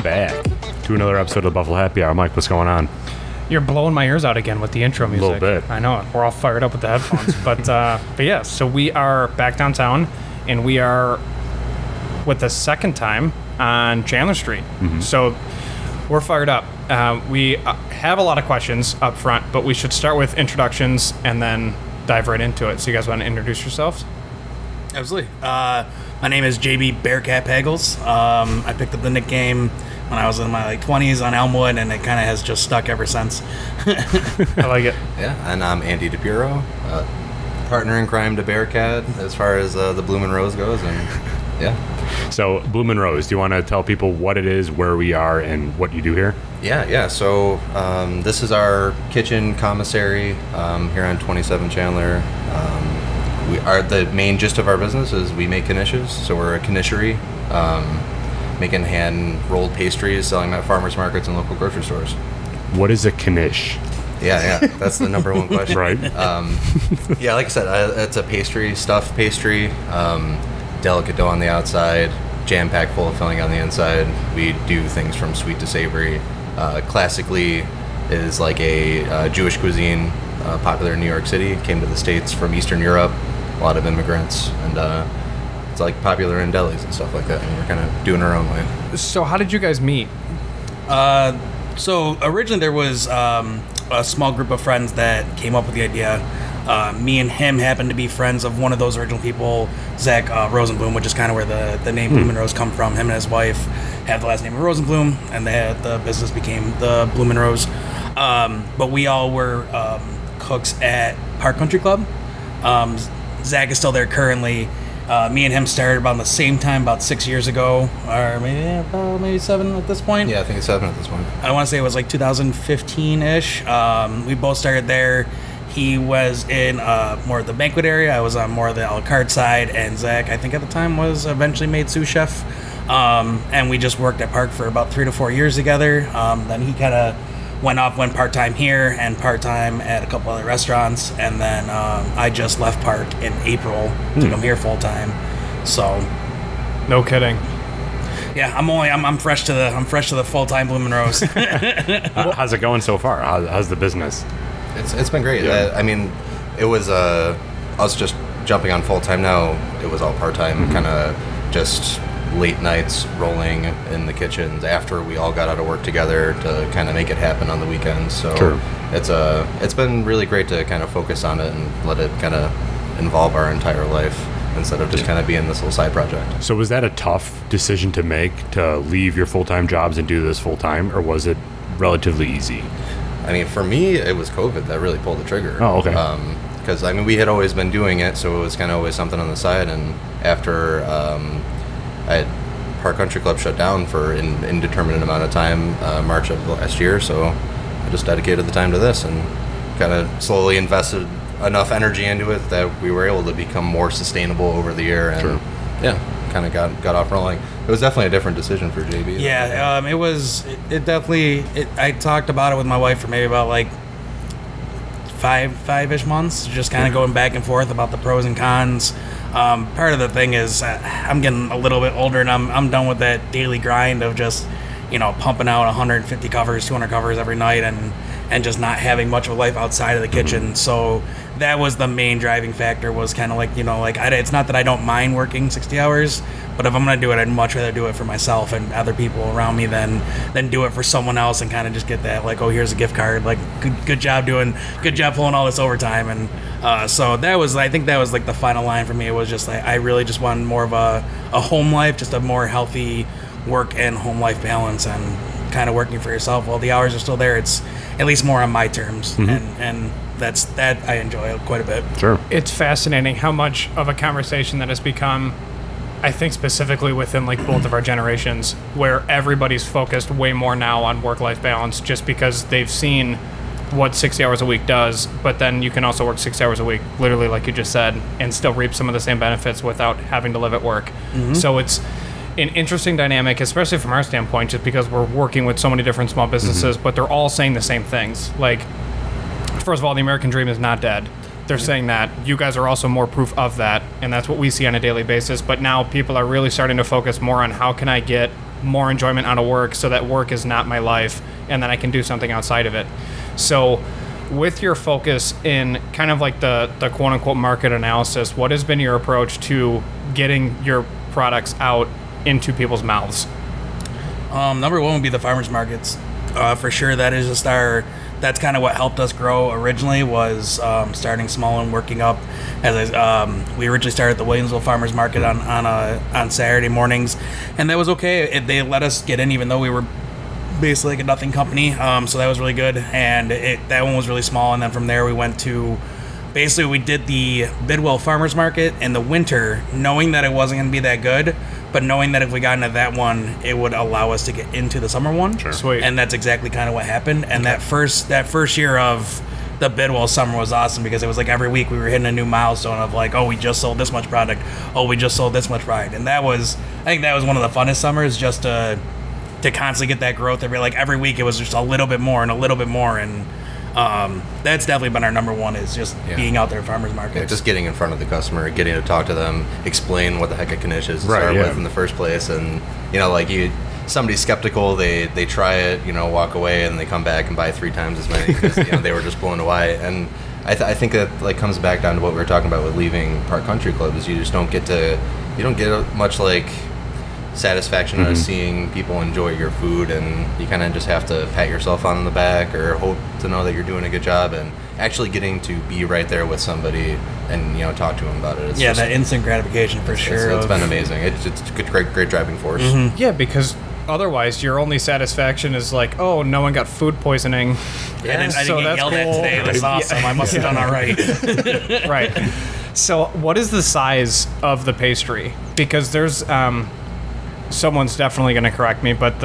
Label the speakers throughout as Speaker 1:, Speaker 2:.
Speaker 1: Welcome back to another episode of the Buffalo Happy Hour. Mike, what's going on?
Speaker 2: You're blowing my ears out again with the intro music.
Speaker 1: A little bit.
Speaker 2: I know. We're all fired up with the headphones. but yeah, so we are back downtown, and we are with the second time on Chandler Street. So we're fired up. We have a lot of questions up front, but we should start with introductions and then dive right into it. So you guys want to introduce yourselves?
Speaker 3: Absolutely. My name is JB Bearcat Pagels. I picked up the nickname when I was in my 20s on Elmwood, and it kind of has just stuck ever since.
Speaker 2: I like it.
Speaker 4: Yeah, and I'm Andy DePiro, partner in crime to Bearcat as far as the Bloomin' Rose goes, and yeah.
Speaker 1: So, Bloomin' Rose, do you want to tell people what it is, where we are, and what you do here?
Speaker 4: Yeah. So this is our kitchen commissary here on 27 Chandler. We are the main gist of our business is we make knishes, so we're a knishery, making hand-rolled pastries, selling them at farmers markets and local grocery stores.
Speaker 1: What is a knish?
Speaker 4: Yeah, that's the number one question.
Speaker 1: Right.
Speaker 4: Yeah, like I said, it's a pastry, stuffed pastry, delicate dough on the outside, jam-packed full of filling on the inside. We do things from sweet to savory. Classically is like a Jewish cuisine, popular in New York City, came to the States from Eastern Europe, a lot of immigrants, and it's like popular in delis and stuff like that, and we're kind of doing our own way.
Speaker 2: So how did you guys meet?
Speaker 3: So originally there was a small group of friends that came up with the idea. Me and him happened to be friends of one of those original people, Zach Rosenblum, which is kind of where the name Bloomin' Rose come from. Him and his wife have the last name of Rosenblum, and the business became the Bloomin' Rose. But we all were cooks at Park Country Club. Zach is still there currently. Me and him started about the same time, about 6 years ago, or maybe 7 at this point.
Speaker 4: Yeah, I think it's 7 at this point.
Speaker 3: I want to say it was like 2015-ish. We both started there. He was in more of the banquet area. I was on more of the a la carte side, and Zach, I think at the time, was eventually made sous chef. And we just worked at Park for about 3 to 4 years together. Then he kind of went part-time here and part-time at a couple other restaurants, and then I just left Park in April to come here full-time. So,
Speaker 2: No kidding.
Speaker 3: yeah, I'm fresh to the full-time Bloomin' Rose.
Speaker 1: How's it going so far? How's the business?
Speaker 4: It's been great.
Speaker 1: Yeah.
Speaker 4: I mean, it was us just jumping on full-time now. It was all part-time, kind of just late nights rolling in the kitchens after we all got out of work together to kind of make it happen on the weekends. So
Speaker 1: True.
Speaker 4: It's been really great to kind of focus on it and let it kind of involve our entire life instead of just kind of being this little side project.
Speaker 1: So was that a tough decision to make, to leave your full-time jobs and do this full-time, or was it relatively easy?
Speaker 4: I mean, for me, it was COVID that really pulled the trigger.
Speaker 1: Oh, okay.
Speaker 4: Because, I mean, we had always been doing it, so it was kind of always something on the side. And after Park Country Club shut down for an indeterminate amount of time, March of last year, so I just dedicated the time to this and kind of slowly invested enough energy into it that we were able to become more sustainable over the year. And, kind of got off rolling. It was definitely a different decision for JB.
Speaker 3: Yeah, it was. It definitely. I talked about it with my wife for maybe about like five-ish months, just kind of going back and forth about the pros and cons. Part of the thing is I'm getting a little bit older, and I'm done with that daily grind of just pumping out 150 covers, 200 covers every night, and just not having much of a life outside of the kitchen. So that was the main driving factor, was kind of like, it's not that I don't mind working 60 hours, but if I'm going to do it, I'd much rather do it for myself and other people around me than do it for someone else and kind of just get that, like, oh, here's a gift card, like, good job pulling all this overtime. And so I think that was like the final line for me. It was just like, I really just wanted more of a home life, just a more healthy work and home life balance, and kind of working for yourself while the hours are still there. It's at least more on my terms, and that I enjoy quite a bit.
Speaker 1: Sure.
Speaker 2: It's fascinating how much of a conversation that has become, I think specifically within like both of our generations, where everybody's focused way more now on work-life balance just because they've seen what 60 hours a week does, but then you can also work 6 hours a week, literally like you just said, and still reap some of the same benefits without having to live at work. So it's an interesting dynamic, especially from our standpoint, just because we're working with so many different small businesses, but they're all saying the same things. Like, first of all, the American dream is not dead. They're saying that. You guys are also more proof of that, and that's what we see on a daily basis. But now people are really starting to focus more on how can I get more enjoyment out of work so that work is not my life and then I can do something outside of it. So with your focus in kind of like the quote unquote market analysis, what has been your approach to getting your products out into people's mouths?
Speaker 3: Number one would be the farmers markets. For sure, that is just that's kind of what helped us grow originally, was starting small and working up. We originally started at the Williamsville Farmers Market on Saturday mornings, and that was okay. They let us get in even though we were basically like a nothing company, so that was really good. And that one was really small, and then from there we went to, basically we did the Bidwell Farmers Market in the winter, knowing that it wasn't going to be that good, but knowing that if we got into that one, it would allow us to get into the summer one.
Speaker 1: Sure.
Speaker 2: Sweet.
Speaker 3: And that's exactly kind of what happened. And that first year of the Bidwell summer was awesome, because it was like every week we were hitting a new milestone of like, oh, we just sold this much product. Oh, we just sold this much product. And I think that was one of the funnest summers, just to constantly get that growth. Every week it was just a little bit more and a little bit more. And that's definitely been our number one, is just being out there at farmers markets.
Speaker 4: Yeah, just getting in front of the customer, getting to talk to them, explain what the heck a knish is to start with in the first place. And somebody's skeptical, they try it, walk away, and they come back and buy 3 times as many because they were just blown away. And I think that comes back down to what we were talking about with leaving Park Country Club, is you just don't get much satisfaction out of seeing people enjoy your food, and you kind of just have to pat yourself on the back or hope to know that you're doing a good job, and actually getting to be right there with somebody and talk to them about it. It's
Speaker 3: that instant gratification for sure.
Speaker 4: It's been amazing. It's a great driving force.
Speaker 3: Mm-hmm.
Speaker 2: Yeah, because otherwise your only satisfaction is like, oh, no one got food poisoning.
Speaker 3: Yeah, I didn't get yelled at today. That's awesome. I must have done all right.
Speaker 2: Right. So what is the size of the pastry? Because there's someone's definitely going to correct me, but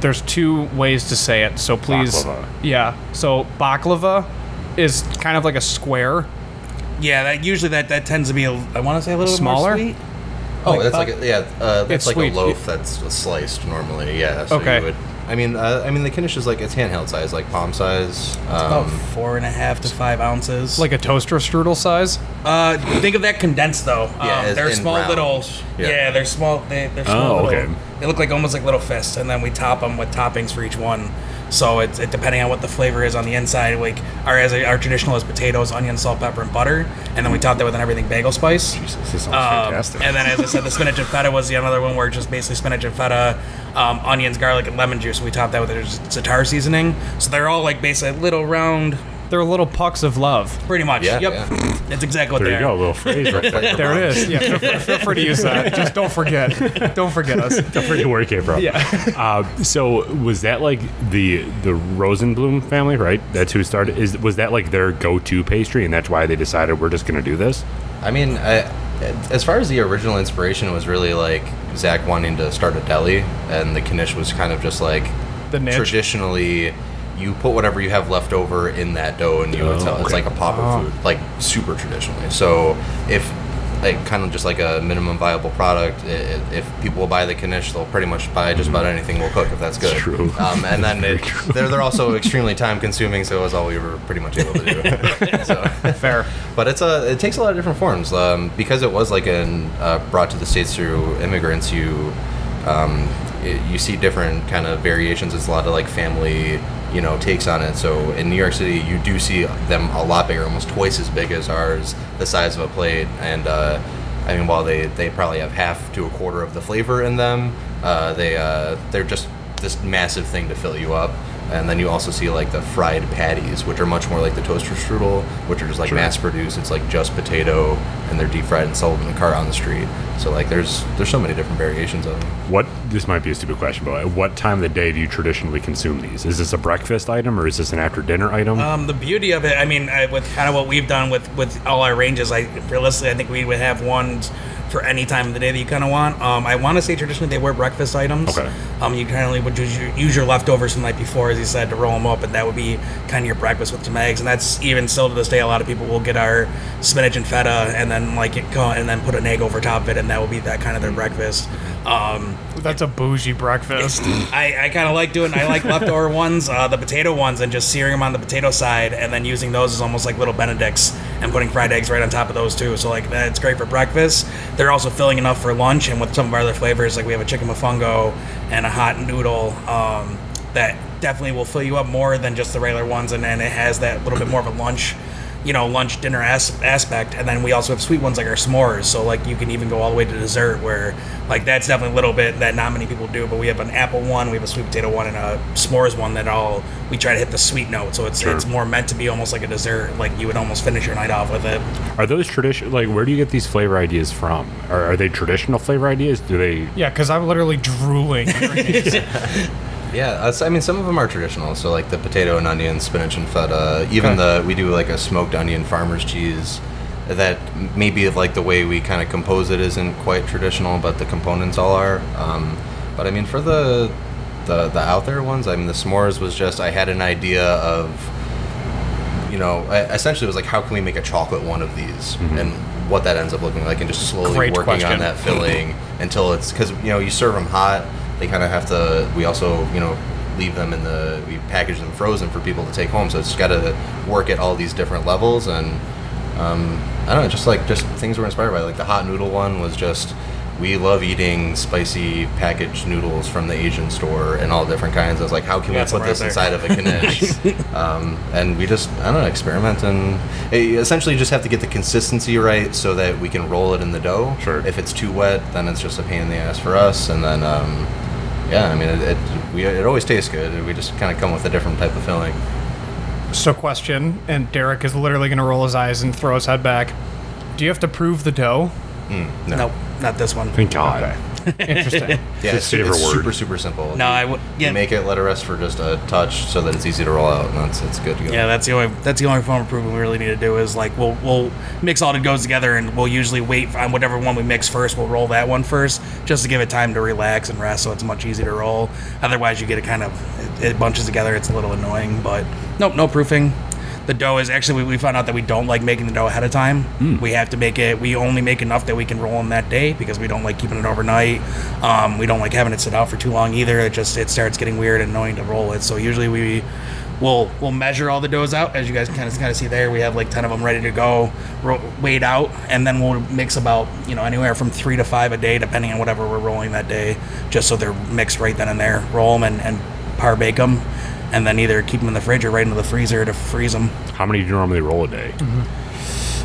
Speaker 2: there's 2 ways to say it. So please,
Speaker 1: baklava.
Speaker 2: So baklava is kind of like a square.
Speaker 3: Yeah, that tends to be I want to say a little
Speaker 2: smaller.
Speaker 3: Bit more sweet.
Speaker 4: Oh, that's that's like
Speaker 2: sweet.
Speaker 4: a loaf that's sliced normally. Yeah. So
Speaker 2: okay.
Speaker 4: You would, the knish is it's handheld size, like palm size.
Speaker 3: About 4.5 to 5 ounces.
Speaker 2: Like a toaster strudel size.
Speaker 3: Think of that condensed though. They're small
Speaker 4: round.
Speaker 3: little. Yeah, they're small. They're small.
Speaker 1: Oh,
Speaker 3: little,
Speaker 1: okay.
Speaker 3: They look like almost like little fists, and then we top them with toppings for each one. So it depending on what the flavor is on the inside, our traditional is potatoes, onion, salt, pepper, and butter, and then we top that with an everything bagel spice.
Speaker 1: Jesus, this sounds fantastic.
Speaker 3: And then, as I said, the spinach and feta was the other one, where just basically spinach and feta, onions, garlic, and lemon juice. We top that with a za'atar seasoning. So they're all basically little round.
Speaker 2: They're little pucks of love.
Speaker 3: Pretty much.
Speaker 4: Yeah,
Speaker 3: yep.
Speaker 4: yeah.
Speaker 3: That's exactly what
Speaker 1: There
Speaker 3: they
Speaker 1: you go, a
Speaker 3: are.
Speaker 1: little phrase right there.
Speaker 2: There it is. Yeah, feel free to use that. Just don't forget. Don't forget us.
Speaker 1: Don't forget where it came from.
Speaker 2: Yeah.
Speaker 1: So was that the Rosenblum family, right? That's who started. Was that their go-to pastry, and that's why they decided we're just going to do this?
Speaker 4: As far as the original inspiration, it was really Zach wanting to start a deli, and the knish was kind of just
Speaker 2: The niche.
Speaker 4: traditionally. You put whatever you have left over in that dough, and you would sell. It's like a pop of food, super traditionally. So if kind of just like a minimum viable product, if people will buy the knish, they'll pretty much buy just about anything we'll cook if that's good.
Speaker 1: It's true.
Speaker 4: And then they're also extremely time consuming, so it was all we were pretty much able to do. So.
Speaker 2: Fair.
Speaker 4: But it takes a lot of different forms because it was brought to the States through immigrants. You see different kind of variations. It's a lot of family takes on it. So in New York City, you do see them a lot bigger, almost twice as big as ours, the size of a plate. And while they probably have half to a quarter of the flavor in them, they're just this massive thing to fill you up. And then you also see the fried patties, which are much more like the toaster strudel, which are just mass produced. It's just potato, and they're deep fried and sold in the cart on the street. So there's so many different variations of them.
Speaker 1: This might be a stupid question, but at what time of the day do you traditionally consume these? Is this a breakfast item, or is this an after dinner item?
Speaker 3: The beauty of it, with kind of what we've done with all our ranges, realistically, I think we would have ones for any time of the day that you kind of want. I want to say traditionally they were breakfast items.
Speaker 1: Okay.
Speaker 3: You kind of would use your leftovers from the night before, as you said, to roll them up, and that would be kind of your breakfast with some eggs. And that's even still to this day. A lot of people will get our spinach and feta and then and then put an egg over top of it then that will be that kind of their breakfast.
Speaker 2: That's a bougie breakfast.
Speaker 3: I kind of like I like leftover ones, the potato ones, and just searing them on the potato side, and then using those as almost like little Benedicts, and putting fried eggs right on top of those too. So like that's great for breakfast. They're also filling enough for lunch, and with some of our other flavors, like we have a chicken mofongo and a hot noodle, that definitely will fill you up more than just the regular ones, and then it has that little bit more of a lunch dinner aspect. And then we also have sweet ones like our s'mores, so like you can even go all the way to dessert, where like that's definitely a little bit that not many people do. But we have an apple one, we have a sweet potato one, and a s'mores one that we try to hit the sweet note, so it's more meant to be almost like a dessert, like you would almost finish your night off with it.
Speaker 1: Are those traditional? Like, where do you get these flavor ideas from? Are they traditional flavor ideas? Do they?
Speaker 2: Yeah, because I'm literally drooling.
Speaker 4: Yeah, I mean, some of them are traditional. So like the potato and onion, spinach and feta. Even we do like a smoked onion farmer's cheese. That maybe like the way we kind of compose it isn't quite traditional, but the components all are. But I mean, for the out there ones, I mean, the s'mores was just, I had an idea of, essentially it was like, how can we make a chocolate one of these, and what that ends up looking like, and just slowly working on that filling until it's, because you serve them hot. They kind of have to, we also, leave them we package them frozen for people to take home. So it's got to work at all these different levels. And I don't know, just things we're inspired by. Like the hot noodle one was just, we love eating spicy packaged noodles from the Asian store and all different kinds. I was like, how can we put this inside of a knish? And we just, I don't know, experiment, and essentially just have to get the consistency right so that we can roll it in the dough.
Speaker 1: Sure.
Speaker 4: If it's too wet, then it's just a pain in the ass for us. And then, yeah, I mean, it always tastes good. We just kind of come with a different type of filling.
Speaker 2: So question, and Derek is literally going to roll his eyes and throw his head back. Do you have to prove the dough?
Speaker 4: No.
Speaker 3: Nope, not this one.
Speaker 1: Thank God.
Speaker 2: Okay. Interesting.
Speaker 4: Yeah, it's super, super simple.
Speaker 3: No,
Speaker 4: you make it, let it rest for just a touch so that it's easy to roll out, and it's good to go.
Speaker 3: Yeah, that's the only form of improvement we really need to do is like we'll mix all the doughs together, and we'll usually wait on whatever one we mix first. We'll roll that one first just to give it time to relax and rest, so it's much easier to roll. Otherwise, you get it bunches together. It's a little annoying, but nope, no proofing. The dough is actually, we found out that we don't like making the dough ahead of time. We have to make it, we only make enough that we can roll in that day because we don't like keeping it overnight. We don't like having it sit out for too long either. It starts getting weird and annoying to roll it. So usually we'll measure all the doughs out, as you guys can kind of see there. We have like 10 of them ready to go, weighed out, and then we'll mix about anywhere from 3 to 5 a day, depending on whatever we're rolling that day, just so they're mixed right then and there. Roll them and par bake them, and then either keep them in the fridge or right into the freezer to freeze them.
Speaker 1: How many do you normally roll a day?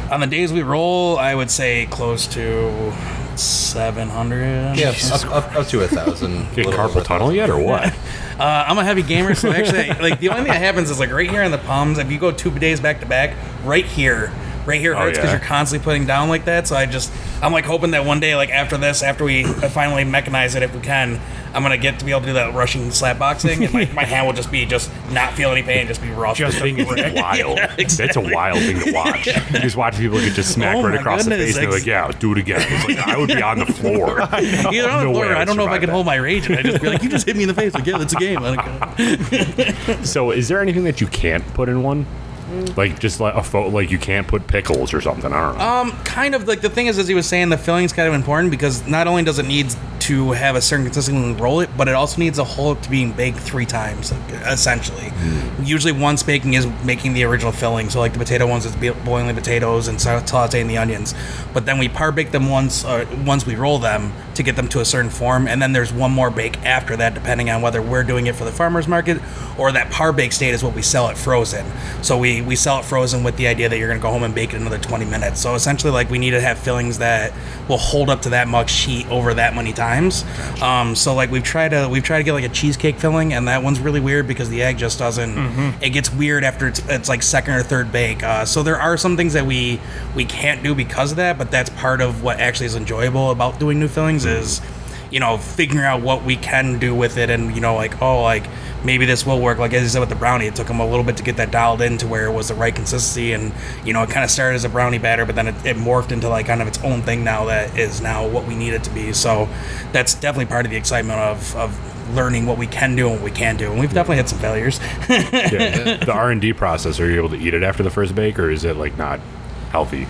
Speaker 3: On the days we roll, I would say close to 700.
Speaker 4: Yeah, up to 1,000.
Speaker 1: Get carpal tunnel yet, or what?
Speaker 3: I'm a heavy gamer, so actually, like the only thing that happens is like right here on the palms. If you go 2 days back to back, right here hurts because you're constantly putting down like that. So I'm like hoping that one day, like after we finally mechanize it, if we can, I'm gonna get to be able to do that rushing slap boxing, and my hand will just not feel any pain, just be rough.
Speaker 1: Just being wild.
Speaker 3: Yeah, exactly.
Speaker 1: That's a wild thing to watch. You just watch people get just smacked right across the face, and they're like, "Yeah, do it again." It's like I would be on the floor.
Speaker 3: Either on the floor. I don't know if I can hold my rage, and I just be like, "You just hit me in the face." Like, yeah, that's a game.
Speaker 1: So, is there anything that you can't put in one? Like just like like you can't put pickles or something. I don't know.
Speaker 3: Kind of like the thing is, as he was saying, the filling is kind of important because not only does it need to have a certain consistency when we roll it, but it also needs a whole to being baked 3 times, essentially. Usually once baking is making the original filling. So like the potato ones, it's boiling the potatoes and sauteing the onions. But then we par bake them once we roll them to get them to a certain form, and then there's one more bake after that, depending on whether we're doing it for the farmer's market or that par bake state is what we sell it frozen. So we sell it frozen with the idea that you're going to go home and bake it another 20 minutes. So essentially, like, we need to have fillings that will hold up to that much heat over that many times. So like we've tried to get like a cheesecake filling, and that one's really weird because the egg just doesn't. It gets weird after it's like second or third bake. So there are some things that we can't do because of that, but that's part of what actually is enjoyable about doing new fillings is, figuring out what we can do with it, and maybe this will work. Like as you said with the brownie, it took them a little bit to get that dialed in to where it was the right consistency, and it kind of started as a brownie batter, but then it morphed into like kind of its own thing now that is now what we need it to be. So that's definitely part of the excitement of learning what we can do and what we can't do, and we've definitely had some failures.
Speaker 1: The R&D process, are you able to eat it after the first bake, or is it like not healthy?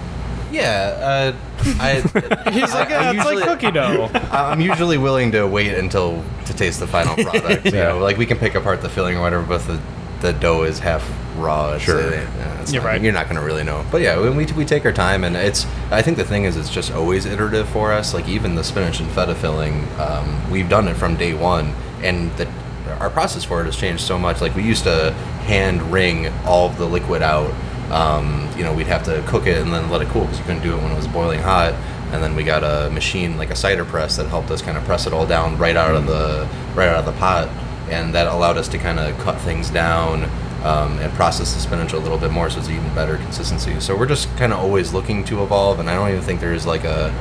Speaker 4: Yeah,
Speaker 2: He's like, yeah, it's like cookie dough.
Speaker 4: I'm usually willing to wait until to taste the final product. You know, like we can pick apart the filling or whatever, but the dough is half raw.
Speaker 1: Sure.
Speaker 2: You're right.
Speaker 4: You're not going to really know. But yeah, we take our time, and I think the thing is, it's just always iterative for us. Like even the spinach and feta filling, we've done it from day one, and our process for it has changed so much. Like we used to hand wring all of the liquid out. You know, we'd have to cook it and then let it cool because you couldn't do it when it was boiling hot. And then we got a machine, like a cider press, that helped us kind of press it all down right out of the pot, and that allowed us to kind of cut things down and process the spinach a little bit more, so it's even better consistency. So we're just kind of always looking to evolve, and I don't even think there's like I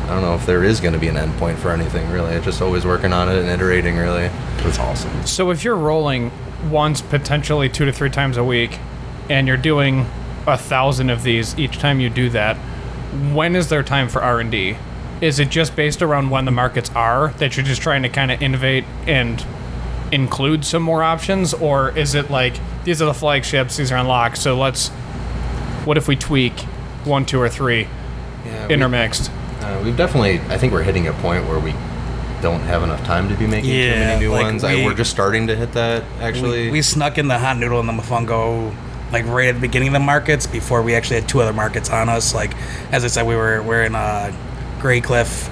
Speaker 4: don't know if there is going to be an end point for anything really. It's just always working on it and iterating. Really,
Speaker 1: That's awesome.
Speaker 2: So if you're rolling once, potentially 2 to 3 times a week, and you're doing 1,000 of these each time you do that, when is there time for R&D? Is it just based around when the markets are, that you're just trying to kind of innovate and include some more options? Or is it like, these are the flagships, these are unlocked, so what if we tweak 1, 2, or 3 intermixed?
Speaker 4: We've definitely, I think we're hitting a point where we don't have enough time to be making too many new ones. We're just starting to hit that, actually.
Speaker 3: We snuck in the hot noodle and the mofongo like right at the beginning of the markets before we actually had 2 other markets on us. Like, as I said, we're in Grey Cliff,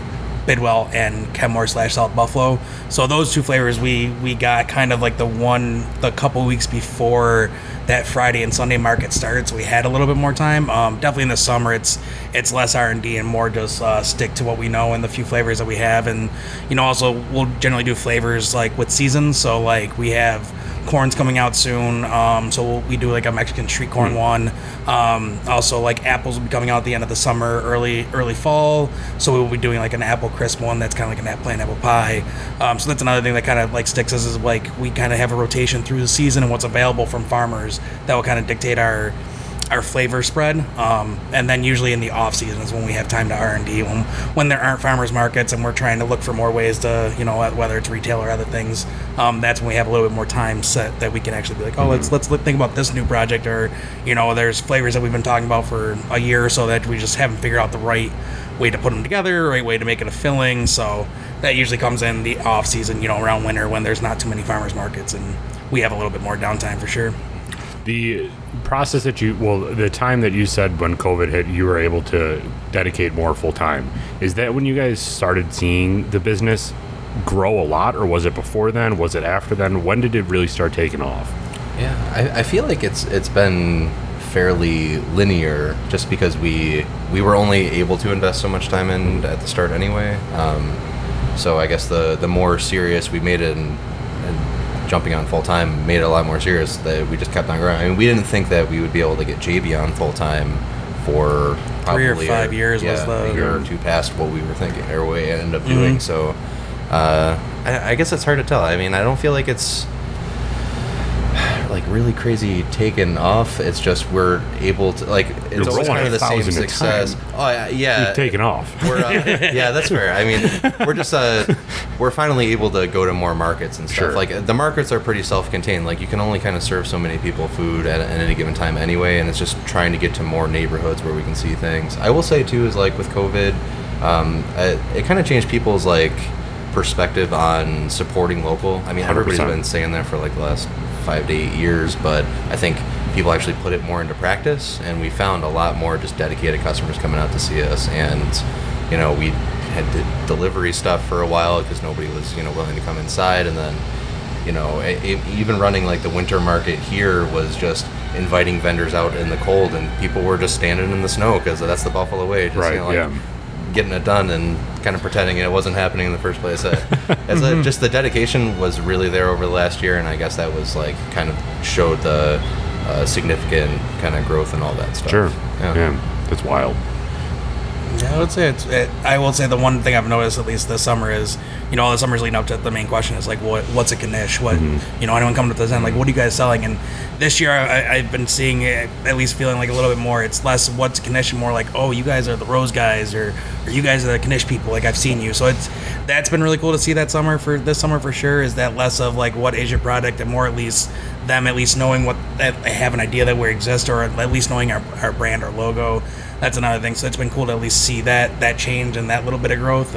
Speaker 3: Bidwell, and Kenmore / South Buffalo. So those 2 flavors we got kind of like the couple weeks before that Friday and Sunday market started, so we had a little bit more time. Definitely in the summer, it's less R&D and more just stick to what we know and the few flavors that we have. And also we'll generally do flavors like with seasons. So like we have corn's coming out soon, so we do like a Mexican street corn one. Also, like apples will be coming out at the end of the summer, early fall, so we will be doing like an apple crisp one that's kind of like an plain apple pie. So that's another thing that kind of like sticks us, is like we kind of have a rotation through the season and what's available from farmers that will kind of dictate our flavor spread. And then usually in the off season is when we have time to R&D, when there aren't farmers markets and we're trying to look for more ways to, whether it's retail or other things, that's when we have a little bit more time set that we can actually be like, let's think about this new project, or there's flavors that we've been talking about for a year or so that we just haven't figured out the right way to put them together, right way to make it a filling. So that usually comes in the off season, around winter, when there's not too many farmers markets and we have a little bit more downtime for sure.
Speaker 1: The process the time that you said when COVID hit, you were able to dedicate more full time. Is that when you guys started seeing the business grow a lot, or was it before then? Was it after then? When did it really start taking off?
Speaker 4: Yeah, I feel like it's been fairly linear, just because we were only able to invest so much time in at the start anyway. So I guess the more serious we made it, and jumping on full time made it a lot more serious, that we just kept on growing. I mean, we didn't think that we would be able to get JB on full time for probably
Speaker 3: 3 or 5 years. Was
Speaker 4: a year or 2 past what we were thinking, or what we ended up doing. So I guess it's hard to tell. I mean, I don't feel like it's like really crazy taken off. It's just we're able to, like, it's always kind of the same success. Oh yeah,
Speaker 1: we've taken off.
Speaker 4: We're yeah, that's fair. I mean, we're just we're finally able to go to more markets and stuff.
Speaker 1: Sure.
Speaker 4: Like the markets are pretty self-contained. Like you can only kind of serve so many people food at any given time anyway, and it's just trying to get to more neighborhoods where we can see things. I will say too is, like, with COVID, it kind of changed people's like perspective on supporting local. I mean,
Speaker 1: 100%.
Speaker 4: Everybody's been saying that for like the last 5 to 8 years, but I think people actually put it more into practice, and we found a lot more just dedicated customers coming out to see us. And we had delivery stuff for a while because nobody was willing to come inside, and then even running like the winter market here was just inviting vendors out in the cold, and people were just standing in the snow because that's the Buffalo way, just getting it done and kind of pretending it wasn't happening in the first place. Just the dedication was really there over the last year, and I guess that was like kind of showed the significant kind of growth and all that stuff.
Speaker 1: Sure. Yeah, that's wild.
Speaker 3: Yeah, I would say I will say the one thing I've noticed, at least this summer, is all the summers leading up to it, the main question is like, what's a knish? What anyone coming to this end, like, what are you guys selling? And this year I've been seeing it, at least feeling like a little bit more. It's less what's a knish and more like, oh, you guys are the rose guys, or you guys are the knish people. Like, I've seen you, so that's been really cool to see that summer this summer for sure. Is that less of like what is your product, and more at least them knowing what, they have an idea that we exist, or at least knowing our brand, our logo. that's another thing. So it's been cool to at least see that change and that little bit of growth.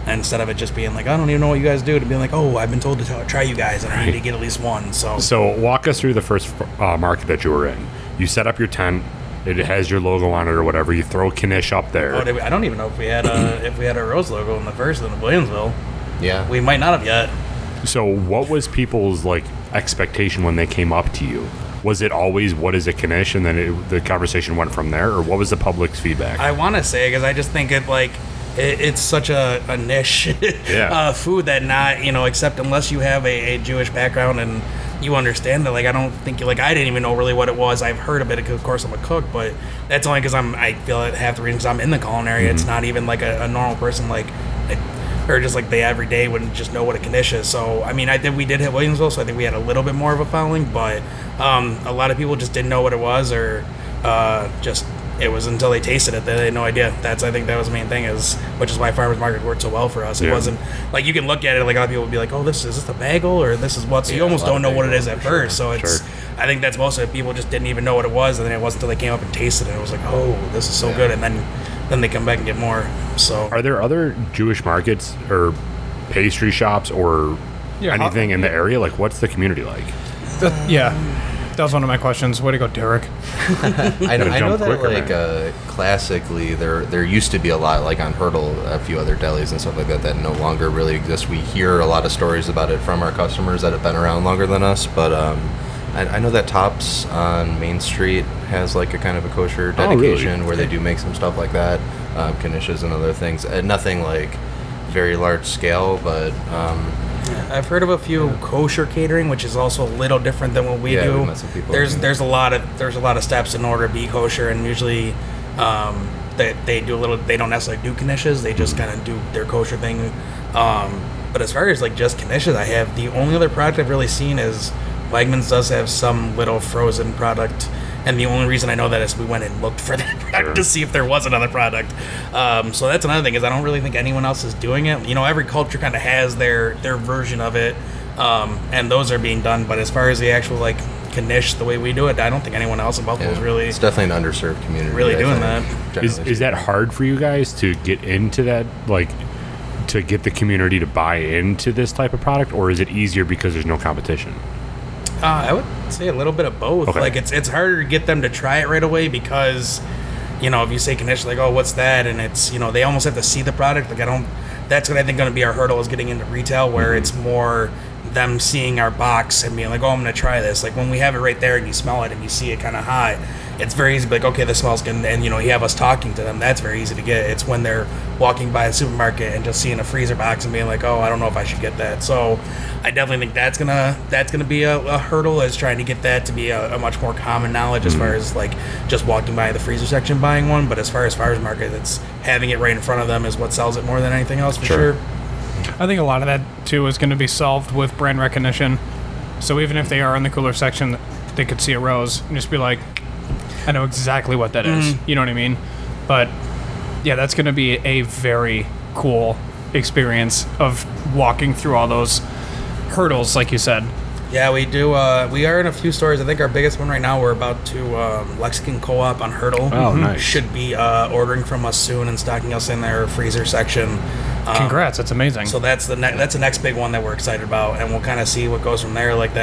Speaker 3: Instead of it just being like, I don't even know what you guys do, to being like, oh, I've been told to try you guys and I need to get at least one.
Speaker 1: So walk us through the first market that you were in. You set up your tent. It has your logo on it or whatever. You throw Knish up there.
Speaker 3: I don't even know if we had a Rose logo in the first in Williamsville.
Speaker 4: Yeah.
Speaker 3: We might not have yet.
Speaker 1: So what was people's like expectation when they came up to you? Was it always, what is a Knish? And then the conversation went from there? Or what was the public's feedback?
Speaker 3: I want to say, because I just think it's such a niche food that not, except unless you have a Jewish background and you understand it. Like, I don't think I didn't even know really what it was. I've heard of it because, of course, I'm a cook, but that's only because I feel it half the reasons I'm in the culinary. Mm-hmm. It's not even like a normal person or just like the everyday wouldn't just know what a Knish is. So, I mean, we did hit Williamsville, so I think we had a little bit more of a following, but a lot of people just didn't know what it was, or it was until they tasted it that they had no idea. I think that was the main thing, which is why farmers market worked so well for us. It wasn't like you can look at it like a lot of people would be like, oh, is this a bagel or this is what? So you almost don't know what it is at first. So it's I think that's most of it. People just didn't even know what it was, and then it wasn't until they came up and tasted it. It was like, oh, this is so good, and then they come back and get more. So
Speaker 1: are there other Jewish markets or pastry shops or anything in the area? Like, what's the community like?
Speaker 2: That was one of my questions. Way to go, Derek.
Speaker 4: I know that classically there used to be a lot like on Hurdle, a few other delis and stuff like that no longer really exist. We hear a lot of stories about it from our customers that have been around longer than us, but I know that Tops on Main Street has like a kind of a kosher dedication where they do make some stuff like that, Knishes and other things. Nothing like very large scale, but
Speaker 3: I've heard of a few kosher catering, which is also a little different than what we do.
Speaker 4: We met some people.
Speaker 3: There's a lot of steps in order to be kosher, and usually they do a little. They don't necessarily do Knishes. They just kind of do their kosher thing. But as far as like just Knishes, the only other product I've really seen is Wegmans does have some little frozen product. And the only reason I know that is we went and looked for that product to see if there was another product. So that's another thing, is I don't really think anyone else is doing it. Every culture kind of has their version of it, and those are being done. But as far as the actual like Knish, the way we do it, I don't think anyone else in Buffalo is really.
Speaker 4: It's definitely an underserved community.
Speaker 3: Really doing that.
Speaker 1: Is that hard for you guys to get into that, like, to get the community to buy into this type of product, or is it easier because there's no competition?
Speaker 3: I would say a little bit of both.
Speaker 1: Okay.
Speaker 3: Like it's harder to get them to try it right away because, if you say Knish, like, oh, what's that? And it's, they almost have to see the product. Like that's what I think going to be our hurdle, is getting into retail, where it's more them seeing our box and being like, oh, I'm going to try this. Like when we have it right there and you smell it and you see it kind of high, it's very easy to be like, okay, this smells good. And you have us talking to them. That's very easy to get. It's when they're walking by a supermarket and just seeing a freezer box and being like, oh, I don't know if I should get that. So I definitely think that's gonna be a hurdle, is trying to get that to be a much more common knowledge as far as like just walking by the freezer section buying one. But as far as farmers market, it's having it right in front of them is what sells it more than anything else, for sure.
Speaker 2: I think a lot of that too is going to be solved with brand recognition. So even if they are in the cooler section, they could see a rose and just be like, I know exactly what that is. You know what I mean? But yeah, that's going to be a very cool experience of walking through all those hurdles, like you said.
Speaker 3: Yeah, we do. We are in a few stores. I think our biggest one right now, we're about to Lexington Co-op on Hurdle.
Speaker 1: Oh, nice.
Speaker 3: Should be ordering from us soon and stocking us in their freezer section.
Speaker 2: Congrats, that's amazing.
Speaker 3: So that's the next big one that we're excited about, and we'll kind of see what goes from there. Like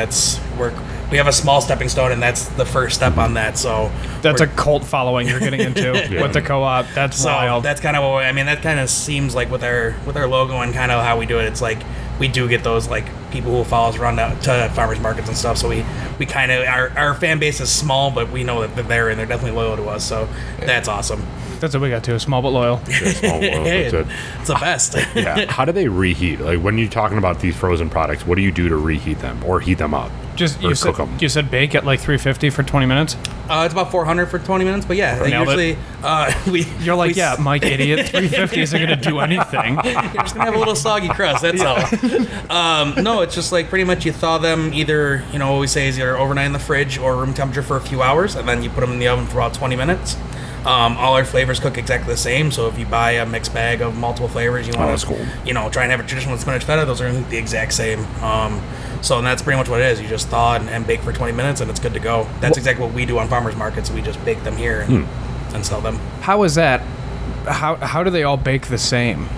Speaker 3: we have a small stepping stone, and that's the first step on that. So
Speaker 2: that's a cult following you're getting into with the co-op. That's wild.
Speaker 3: That's kind of what that kind of seems like with our logo and kind of how we do it. It's like we do get those like people who follow us around to farmers markets and stuff. So we kind of our fan base is small, but we know that they're there and they're definitely loyal to us. So that's awesome.
Speaker 2: That's what we got too. Small but loyal.
Speaker 1: Yeah, small but loyal. That's it.
Speaker 3: It's the best.
Speaker 1: Yeah. How do they reheat? Like when you're talking about these frozen products, what do you do to reheat them or heat them up?
Speaker 2: Cook them? You said bake at like 350 for 20 minutes?
Speaker 3: It's about 400 for 20 minutes, but yeah, usually
Speaker 2: you're like, yeah, Mike, idiot, 350 isn't going to do anything.
Speaker 3: You're just going to have a little soggy crust, that's all. No, it's just like pretty much you thaw them either, what we say is either overnight in the fridge or room temperature for a few hours, and then you put them in the oven for about 20 minutes. All our flavors cook exactly the same, so if you buy a mixed bag of multiple flavors, you want to try and have a traditional spinach feta, those are going to be the exact same. So that's pretty much what it is. You just thaw and bake for 20 minutes, and it's good to go. That's exactly what we do on farmers markets. We just bake them here. and sell them.
Speaker 2: How is that? How do they all bake the same?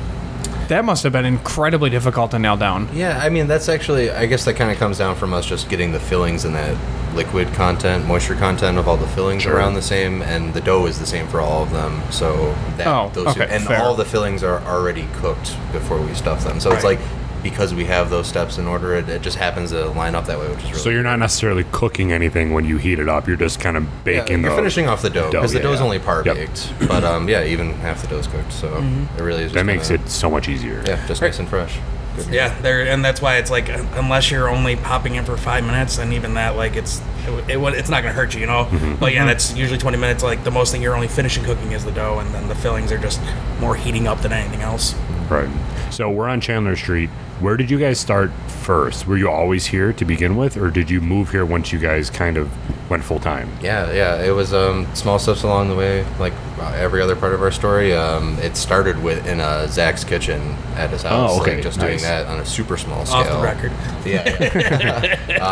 Speaker 2: That must have been incredibly difficult to nail down.
Speaker 4: Yeah, I mean, that's actually, I guess that kind of comes down from us just getting the fillings and that liquid content, moisture content of all the fillings around the same, and the dough is the same for all of them. So that
Speaker 2: fair.
Speaker 4: all the fillings are already cooked before we stuff them. So it's like, because we have those steps in order, it just happens to line up that way, which is really
Speaker 1: So you're not necessarily cooking anything when you heat it up. You're just kind of baking
Speaker 4: you're finishing off the dough, because the dough's only par
Speaker 1: Yep.
Speaker 4: baked. But even half the dough's cooked, so it really is just
Speaker 1: That makes it so much easier.
Speaker 4: Yeah, just nice and fresh. Good.
Speaker 3: Yeah, and that's why it's like, unless you're only popping in for 5 minutes, and even that, like, it's not gonna hurt you, you know. But yeah, that's usually 20 minutes. Like, the most thing you're only finishing cooking is the dough, and then the fillings are just more heating up than anything else.
Speaker 1: Right. So we're on Chandler Street. Where did you guys start first? Were you always here to begin with, or did you move here once you guys kind of went full time?
Speaker 4: Yeah. It was small steps along the way, like every other part of our story. It started in Zach's kitchen at his house.
Speaker 1: Oh, okay.
Speaker 4: Like, just doing that on a super small scale.
Speaker 3: Off the record.
Speaker 4: Yeah.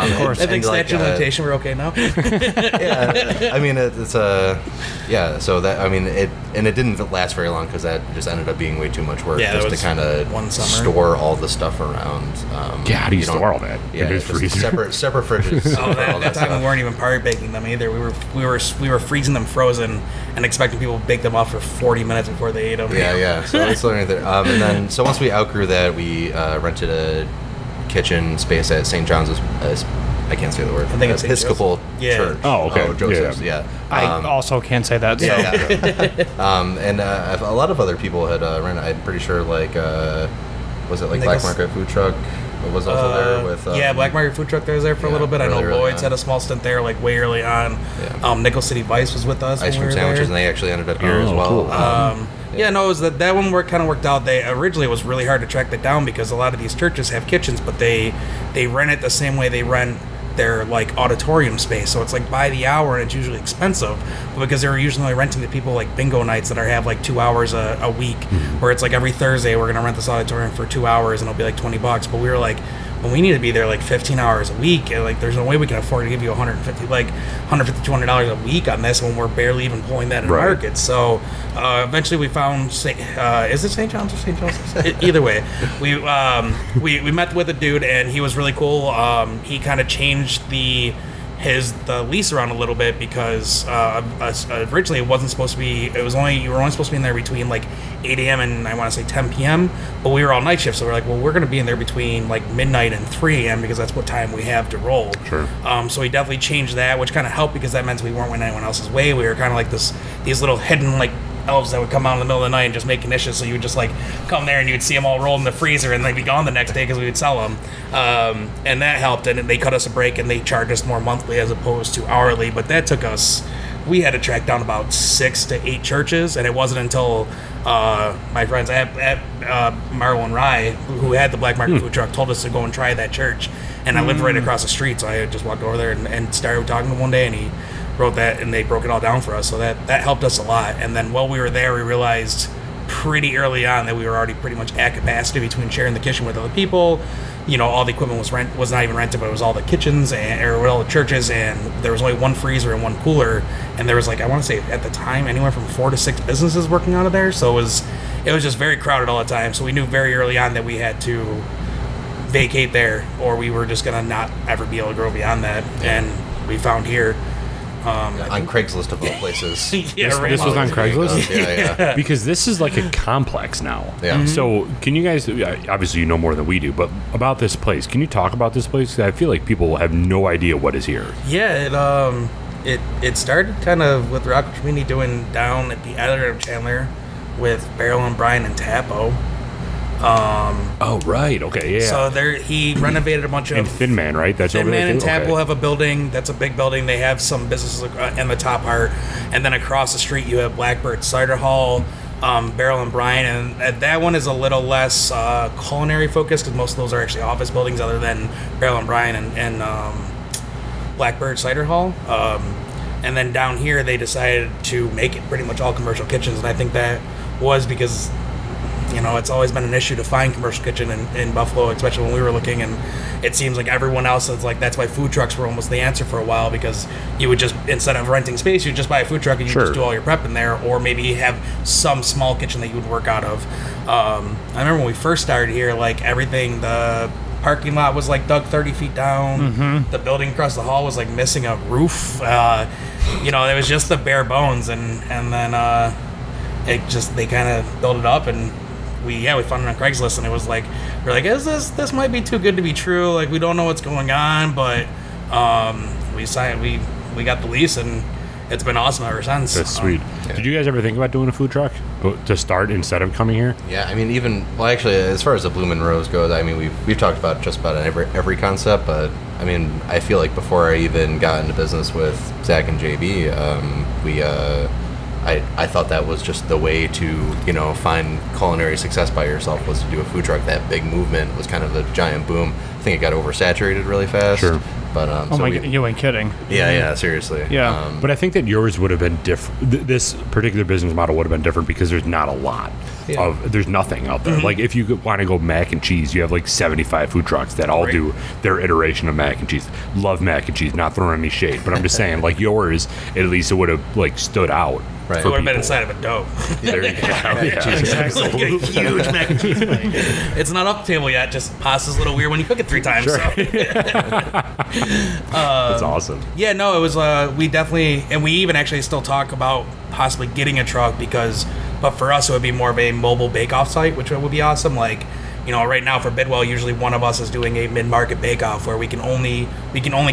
Speaker 1: Of course.
Speaker 3: I think statute of limitation, we're okay now.
Speaker 4: Yeah. I mean, it's yeah. So that, I mean, it didn't last very long, because that just ended up being way too much work,
Speaker 3: Yeah,
Speaker 4: just
Speaker 3: that
Speaker 4: to
Speaker 3: was
Speaker 4: kind of
Speaker 3: one summer.
Speaker 4: store all the stuff around.
Speaker 1: Yeah, how do you
Speaker 4: don't-
Speaker 1: store all that?
Speaker 4: Yeah,
Speaker 1: In his
Speaker 4: just
Speaker 1: freezer?
Speaker 4: separate fridges.
Speaker 3: Oh,
Speaker 4: for all
Speaker 3: that time
Speaker 4: stuff.
Speaker 3: we weren't even par baking them either. We were freezing them frozen and expecting people to bake them off for 40 minutes before they ate them.
Speaker 4: Yeah. So it's learning there. And then, so once we outgrew that, we rented a kitchen space at St. John's. I can't say the word.
Speaker 3: I think it's St.
Speaker 4: Episcopal
Speaker 3: Joseph's. Yeah.
Speaker 4: Church.
Speaker 1: Oh, okay.
Speaker 4: Joseph's. Yeah.
Speaker 2: I also can't say that. So.
Speaker 4: Yeah. And a lot of other people had rented. I'm pretty sure, like, was it like Black Market Food Truck? Was also there with
Speaker 3: Black Market Food Truck that was there for a little bit. I know
Speaker 4: really early
Speaker 3: Lloyd's
Speaker 4: on.
Speaker 3: had a small stint there, like way early on.
Speaker 4: Yeah.
Speaker 3: Nickel City Vice was with us.
Speaker 4: Ice
Speaker 3: when
Speaker 4: cream
Speaker 3: we were
Speaker 4: sandwiches,
Speaker 3: there.
Speaker 4: and they actually ended up here as
Speaker 1: Oh,
Speaker 4: well.
Speaker 1: cool.
Speaker 3: Yeah, no, it was that one kind of worked out. They originally, it was really hard to track that down, because a lot of these churches have kitchens, but they rent it the same way they rent their, like, auditorium space. So it's like by the hour, and it's usually expensive, but because they're usually only renting to people like bingo nights that have like 2 hours a week, where it's like every Thursday we're gonna rent this auditorium for 2 hours and it'll be like $20. But we were like, well, we need to be there like 15 hours a week, and like there's no way we can afford to give you $200 a week on this when we're barely even pulling that in
Speaker 1: Right.
Speaker 3: market. So eventually we found is it St. John's or St. Joseph's? Either way, we met with a dude, and he was really cool. He kind of changed the lease around a little bit, because originally it wasn't supposed to be. You were only supposed to be in there between like 8 a.m. and I want to say 10 p.m. But we were all night shift, so we're like, well, we're going to be in there between like midnight and 3 a.m. because that's what time we have to roll.
Speaker 1: Sure.
Speaker 3: So he definitely changed that, which kind of helped, because that meant we weren't in anyone else's way. We were kind of like these little hidden like elves that would come out in the middle of the night and just make dishes. So you would just like come there and you would see them all rolled in the freezer, and they'd be gone the next day because we would sell them. And that helped, and they cut us a break, and they charged us more monthly as opposed to hourly. But that took us, we had to track down about 6 to 8 churches, and it wasn't until my friends at Marlow and Rye, who had the Black Market Food Truck, told us to go and try that church. And I lived right across the street, so I just walked over there and started talking to him one day, and he wrote that, and they broke it all down for us. So that helped us a lot. And then while we were there, we realized pretty early on that we were already pretty much at capacity between sharing the kitchen with other people. You know, all the equipment was not even rented, but it was all the kitchens or all the churches, and there was only one freezer and one cooler, and there was like, I want to say at the time, anywhere from 4 to 6 businesses working out of there. So it was just very crowded all the time. So we knew very early on that we had to vacate there, or we were just gonna not ever be able to grow beyond that. And we found here.
Speaker 4: On Craigslist of all places.
Speaker 3: Yeah, right.
Speaker 1: This was on Craigslist?
Speaker 4: Yeah.
Speaker 1: Because this is like a complex now.
Speaker 4: Yeah.
Speaker 1: So can you guys, obviously you know more than we do, but about this place, can you talk about this place? 'Cause I feel like people have no idea what is here.
Speaker 3: Yeah, it started kind of with Rockwood Community doing down at the editor of Chandler with Beryl and Brian and Tappo.
Speaker 1: Oh, right. Okay, yeah.
Speaker 3: So he renovated a bunch of...
Speaker 1: and Thin Man, right? That's
Speaker 3: Thin
Speaker 1: over there
Speaker 3: Man and
Speaker 1: too?
Speaker 3: Tappo
Speaker 1: Okay.
Speaker 3: have a building. That's a big building. They have some businesses in the top part. And then across the street, you have Blackbird Cider Hall, Beryl and Brian. And that one is a little less culinary focused, because most of those are actually office buildings other than Beryl and Brian and Blackbird Cider Hall. And then down here, they decided to make it pretty much all commercial kitchens. And I think that was because You know, it's always been an issue to find commercial kitchen in Buffalo, especially when we were looking, and it seems like everyone else is like, that's why food trucks were almost the answer for a while, because you would just, instead of renting space, you'd just buy a food truck and you just do all your prep in there, or maybe have some small kitchen that you would work out of. I remember when we first started here, like everything, the parking lot was like dug 30 feet down. The building across the hall was like missing a roof. You know, it was just the bare bones, and then it just, they kind of built it up, and we found it on Craigslist, and it was like, we're like, this might be too good to be true. Like, we don't know what's going on, but we signed, we got the lease, and it's been awesome ever since.
Speaker 1: That's sweet. Did you guys ever think about doing a food truck to start instead of coming here?
Speaker 4: Yeah, I mean, actually, as far as the Bloomin' Rose goes, I mean, we've talked about just about every concept, but I mean, I feel like before I even got into business with Zach and JB, I thought that was just the way to, you know, find culinary success by yourself, was to do a food truck. That big movement was kind of a giant boom. I think it got oversaturated really fast.
Speaker 1: Sure.
Speaker 3: Oh
Speaker 4: But
Speaker 3: so
Speaker 2: my God, you ain't kidding.
Speaker 4: Yeah, seriously.
Speaker 2: Yeah.
Speaker 1: But I think that yours would have been different. This particular business model would have been different because there's not a lot there's nothing out there. Like, if you want to go mac and cheese, you have like 75 food trucks that all do their iteration of mac and cheese. Love mac and cheese, not throwing any shade, but I'm just saying, like, yours, at least it would have like stood out.
Speaker 4: Right.
Speaker 3: It would have been inside of a dough.
Speaker 1: There you go.
Speaker 3: Exactly. Like a huge mac and cheese plate. It's not up the table yet. Just pasta's a little weird when you cook it 3 times.
Speaker 1: Sure.
Speaker 3: So.
Speaker 1: That's awesome.
Speaker 3: Yeah, no, it was. We definitely, and we even actually still talk about possibly getting a truck, but for us it would be more of a mobile bake-off site, which would be awesome. Like, you know, right now for Bidwell, usually one of us is doing a mid-market bake-off where we can only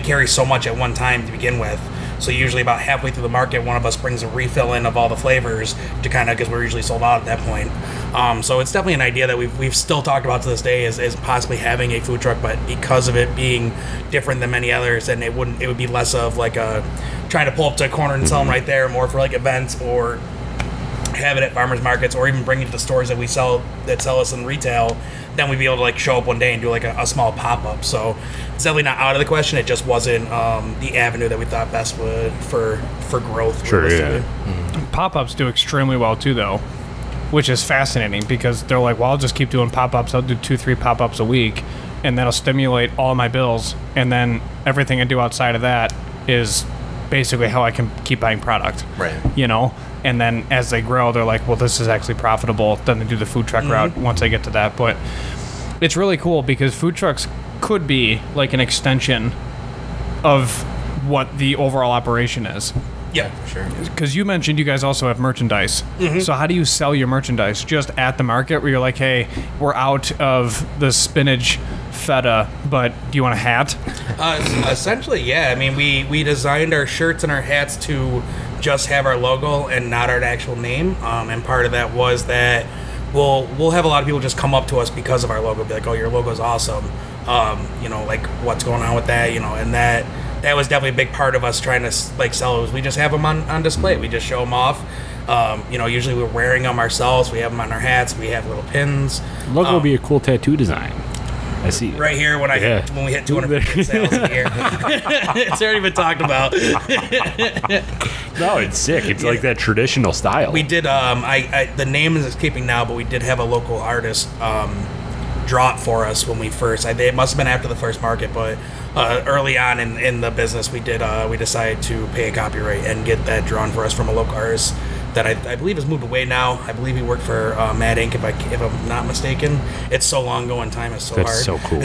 Speaker 3: carry so much at one time to begin with. So usually about halfway through the market, one of us brings a refill in of all the flavors to kind of, because we're usually sold out at that point. So it's definitely an idea that we've still talked about to this day, is possibly having a food truck, but because of it being different than many others, and it would be less of like a trying to pull up to a corner and sell them right there, more for like events, or have it at farmers markets, or even bring it to the stores that sell us in retail. Then we'd be able to like show up one day and do like a small pop-up. So it's definitely not out of the question. It just wasn't the avenue that we thought best would for growth.
Speaker 1: Sure, yeah.
Speaker 2: Pop-ups do extremely well too, though, which is fascinating, because they're like, well, I'll just keep doing pop-ups. I'll do 2-3 pop-ups a week, and that'll stimulate all my bills, and then everything I do outside of that is basically how I can keep buying product.
Speaker 4: Right.
Speaker 2: You know? And then as they grow, they're like, well, this is actually profitable. Then they do the food truck route once they get to that. But it's really cool, because food trucks could be like an extension of what the overall operation is.
Speaker 3: Yeah,
Speaker 4: sure.
Speaker 2: Because you mentioned you guys also have merchandise. So how do you sell your merchandise? Just at the market, where you're like, hey, we're out of the spinach feta, but do you want a hat?
Speaker 3: Essentially, yeah. I mean, we designed our shirts and our hats to just have our logo and not our actual name. And part of that was that we'll have a lot of people just come up to us because of our logo, be like, oh, your logo's awesome. You know, like, what's going on with that? You know, and that was definitely a big part of us trying to like sell it. We just have them on display. We just show them off. You know, usually we're wearing them ourselves. We have them on our hats. We have little pins.
Speaker 1: Logo would be a cool tattoo design. I see.
Speaker 3: Right here, when we hit 250 sales in a year. It's already been talked about.
Speaker 1: No, it's sick. It's like that traditional style.
Speaker 3: We did, the name is escaping now, but we did have a local artist draw it for us when we first, it must have been after the first market, but early on in the business, we decided to pay a copyright and get that drawn for us from a local artist that I believe has moved away now. I believe he worked for Mad Inc. If I'm not mistaken. It's so long ago and time is so hard.
Speaker 1: That's so cool.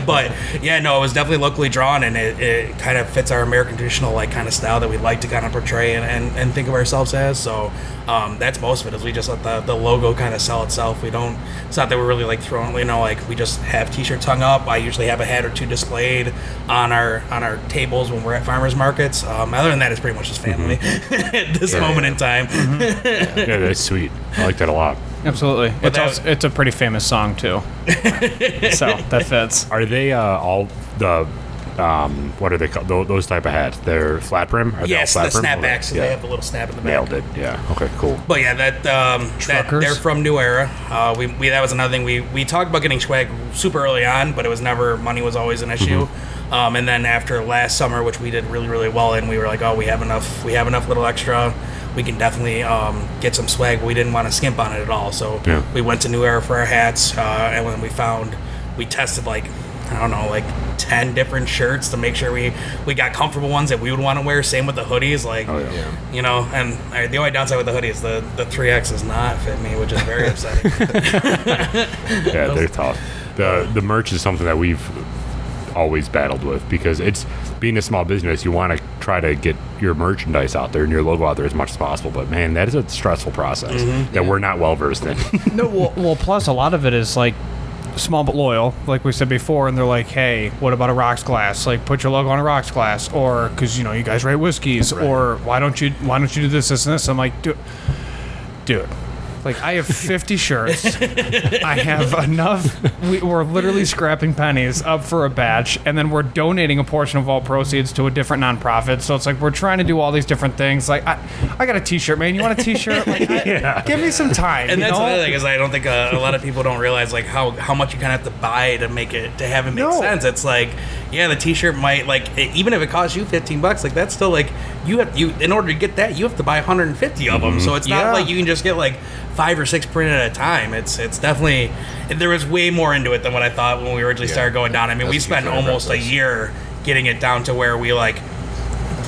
Speaker 3: But yeah, no, it was definitely locally drawn, and it kind of fits our American traditional like kind of style that we like to kind of portray and think of ourselves as. So that's most of it. Is we just let the logo kind of sell itself. It's not that we're really like throwing, you know, like we just have T-shirts hung up. I usually have a hat or two displayed on our tables when we're at farmers markets. Other than that, it's pretty much just family at this moment in time.
Speaker 1: Yeah, that's sweet. I like that a lot.
Speaker 2: Absolutely. It's a pretty famous song too. So that fits.
Speaker 1: Are they all the what are they called? Those type of hats? They're flat brim? Are
Speaker 3: Yes,
Speaker 1: they all
Speaker 3: the
Speaker 1: flat brim?
Speaker 3: snapbacks. So they have the little snap in the back.
Speaker 1: Nailed it. Yeah. Okay. Cool.
Speaker 3: But yeah, that they're from New Era. We that was another thing. We talked about getting swag super early on, but it was never, money was always an issue. And then after last summer, which we did really, really well in, we were like, oh, we have enough little extra we can definitely get some swag. But we didn't want to skimp on it at all, so
Speaker 1: Yeah.
Speaker 3: we went to New Era for our hats, and when we tested like, I don't know, like 10 different shirts to make sure we got comfortable ones that we would want to wear. Same with the hoodies, like, you know, and the only downside with the hoodie is the 3X does not fit me, which is very upsetting.
Speaker 1: Yeah, they're tough. The merch is something that we've always battled with, because it's being a small business, you want to try to get your merchandise out there and your logo out there as much as possible, but man, that is a stressful process that we're not well versed in.
Speaker 2: No, well, plus a lot of it is like small but loyal, like we said before, and they're like, hey, what about a rocks glass? Like, put your logo on a rocks glass, or because you know you guys rate whiskeys, or why don't you do this and this? I'm like, dude. Like, I have 50 shirts. I have enough. We're literally scrapping pennies up for a batch, and then we're donating a portion of all proceeds to a different nonprofit. So it's like we're trying to do all these different things. Like, I got a T-shirt, man. You want a T-shirt? Like, give me some time.
Speaker 3: And that's
Speaker 2: know?
Speaker 3: another thing is I don't think a lot of people don't realize like how much you kind of have to buy to have it make sense. It's like, yeah, the T-shirt might even if it costs you $15, like that's still like you in order to get that you have to buy 150 of them. So it's not like you can just get like 5 or 6 printed at a time. It's definitely, there was way more into it than what I thought when we originally started going down. I mean, we spent almost a year getting it down to where we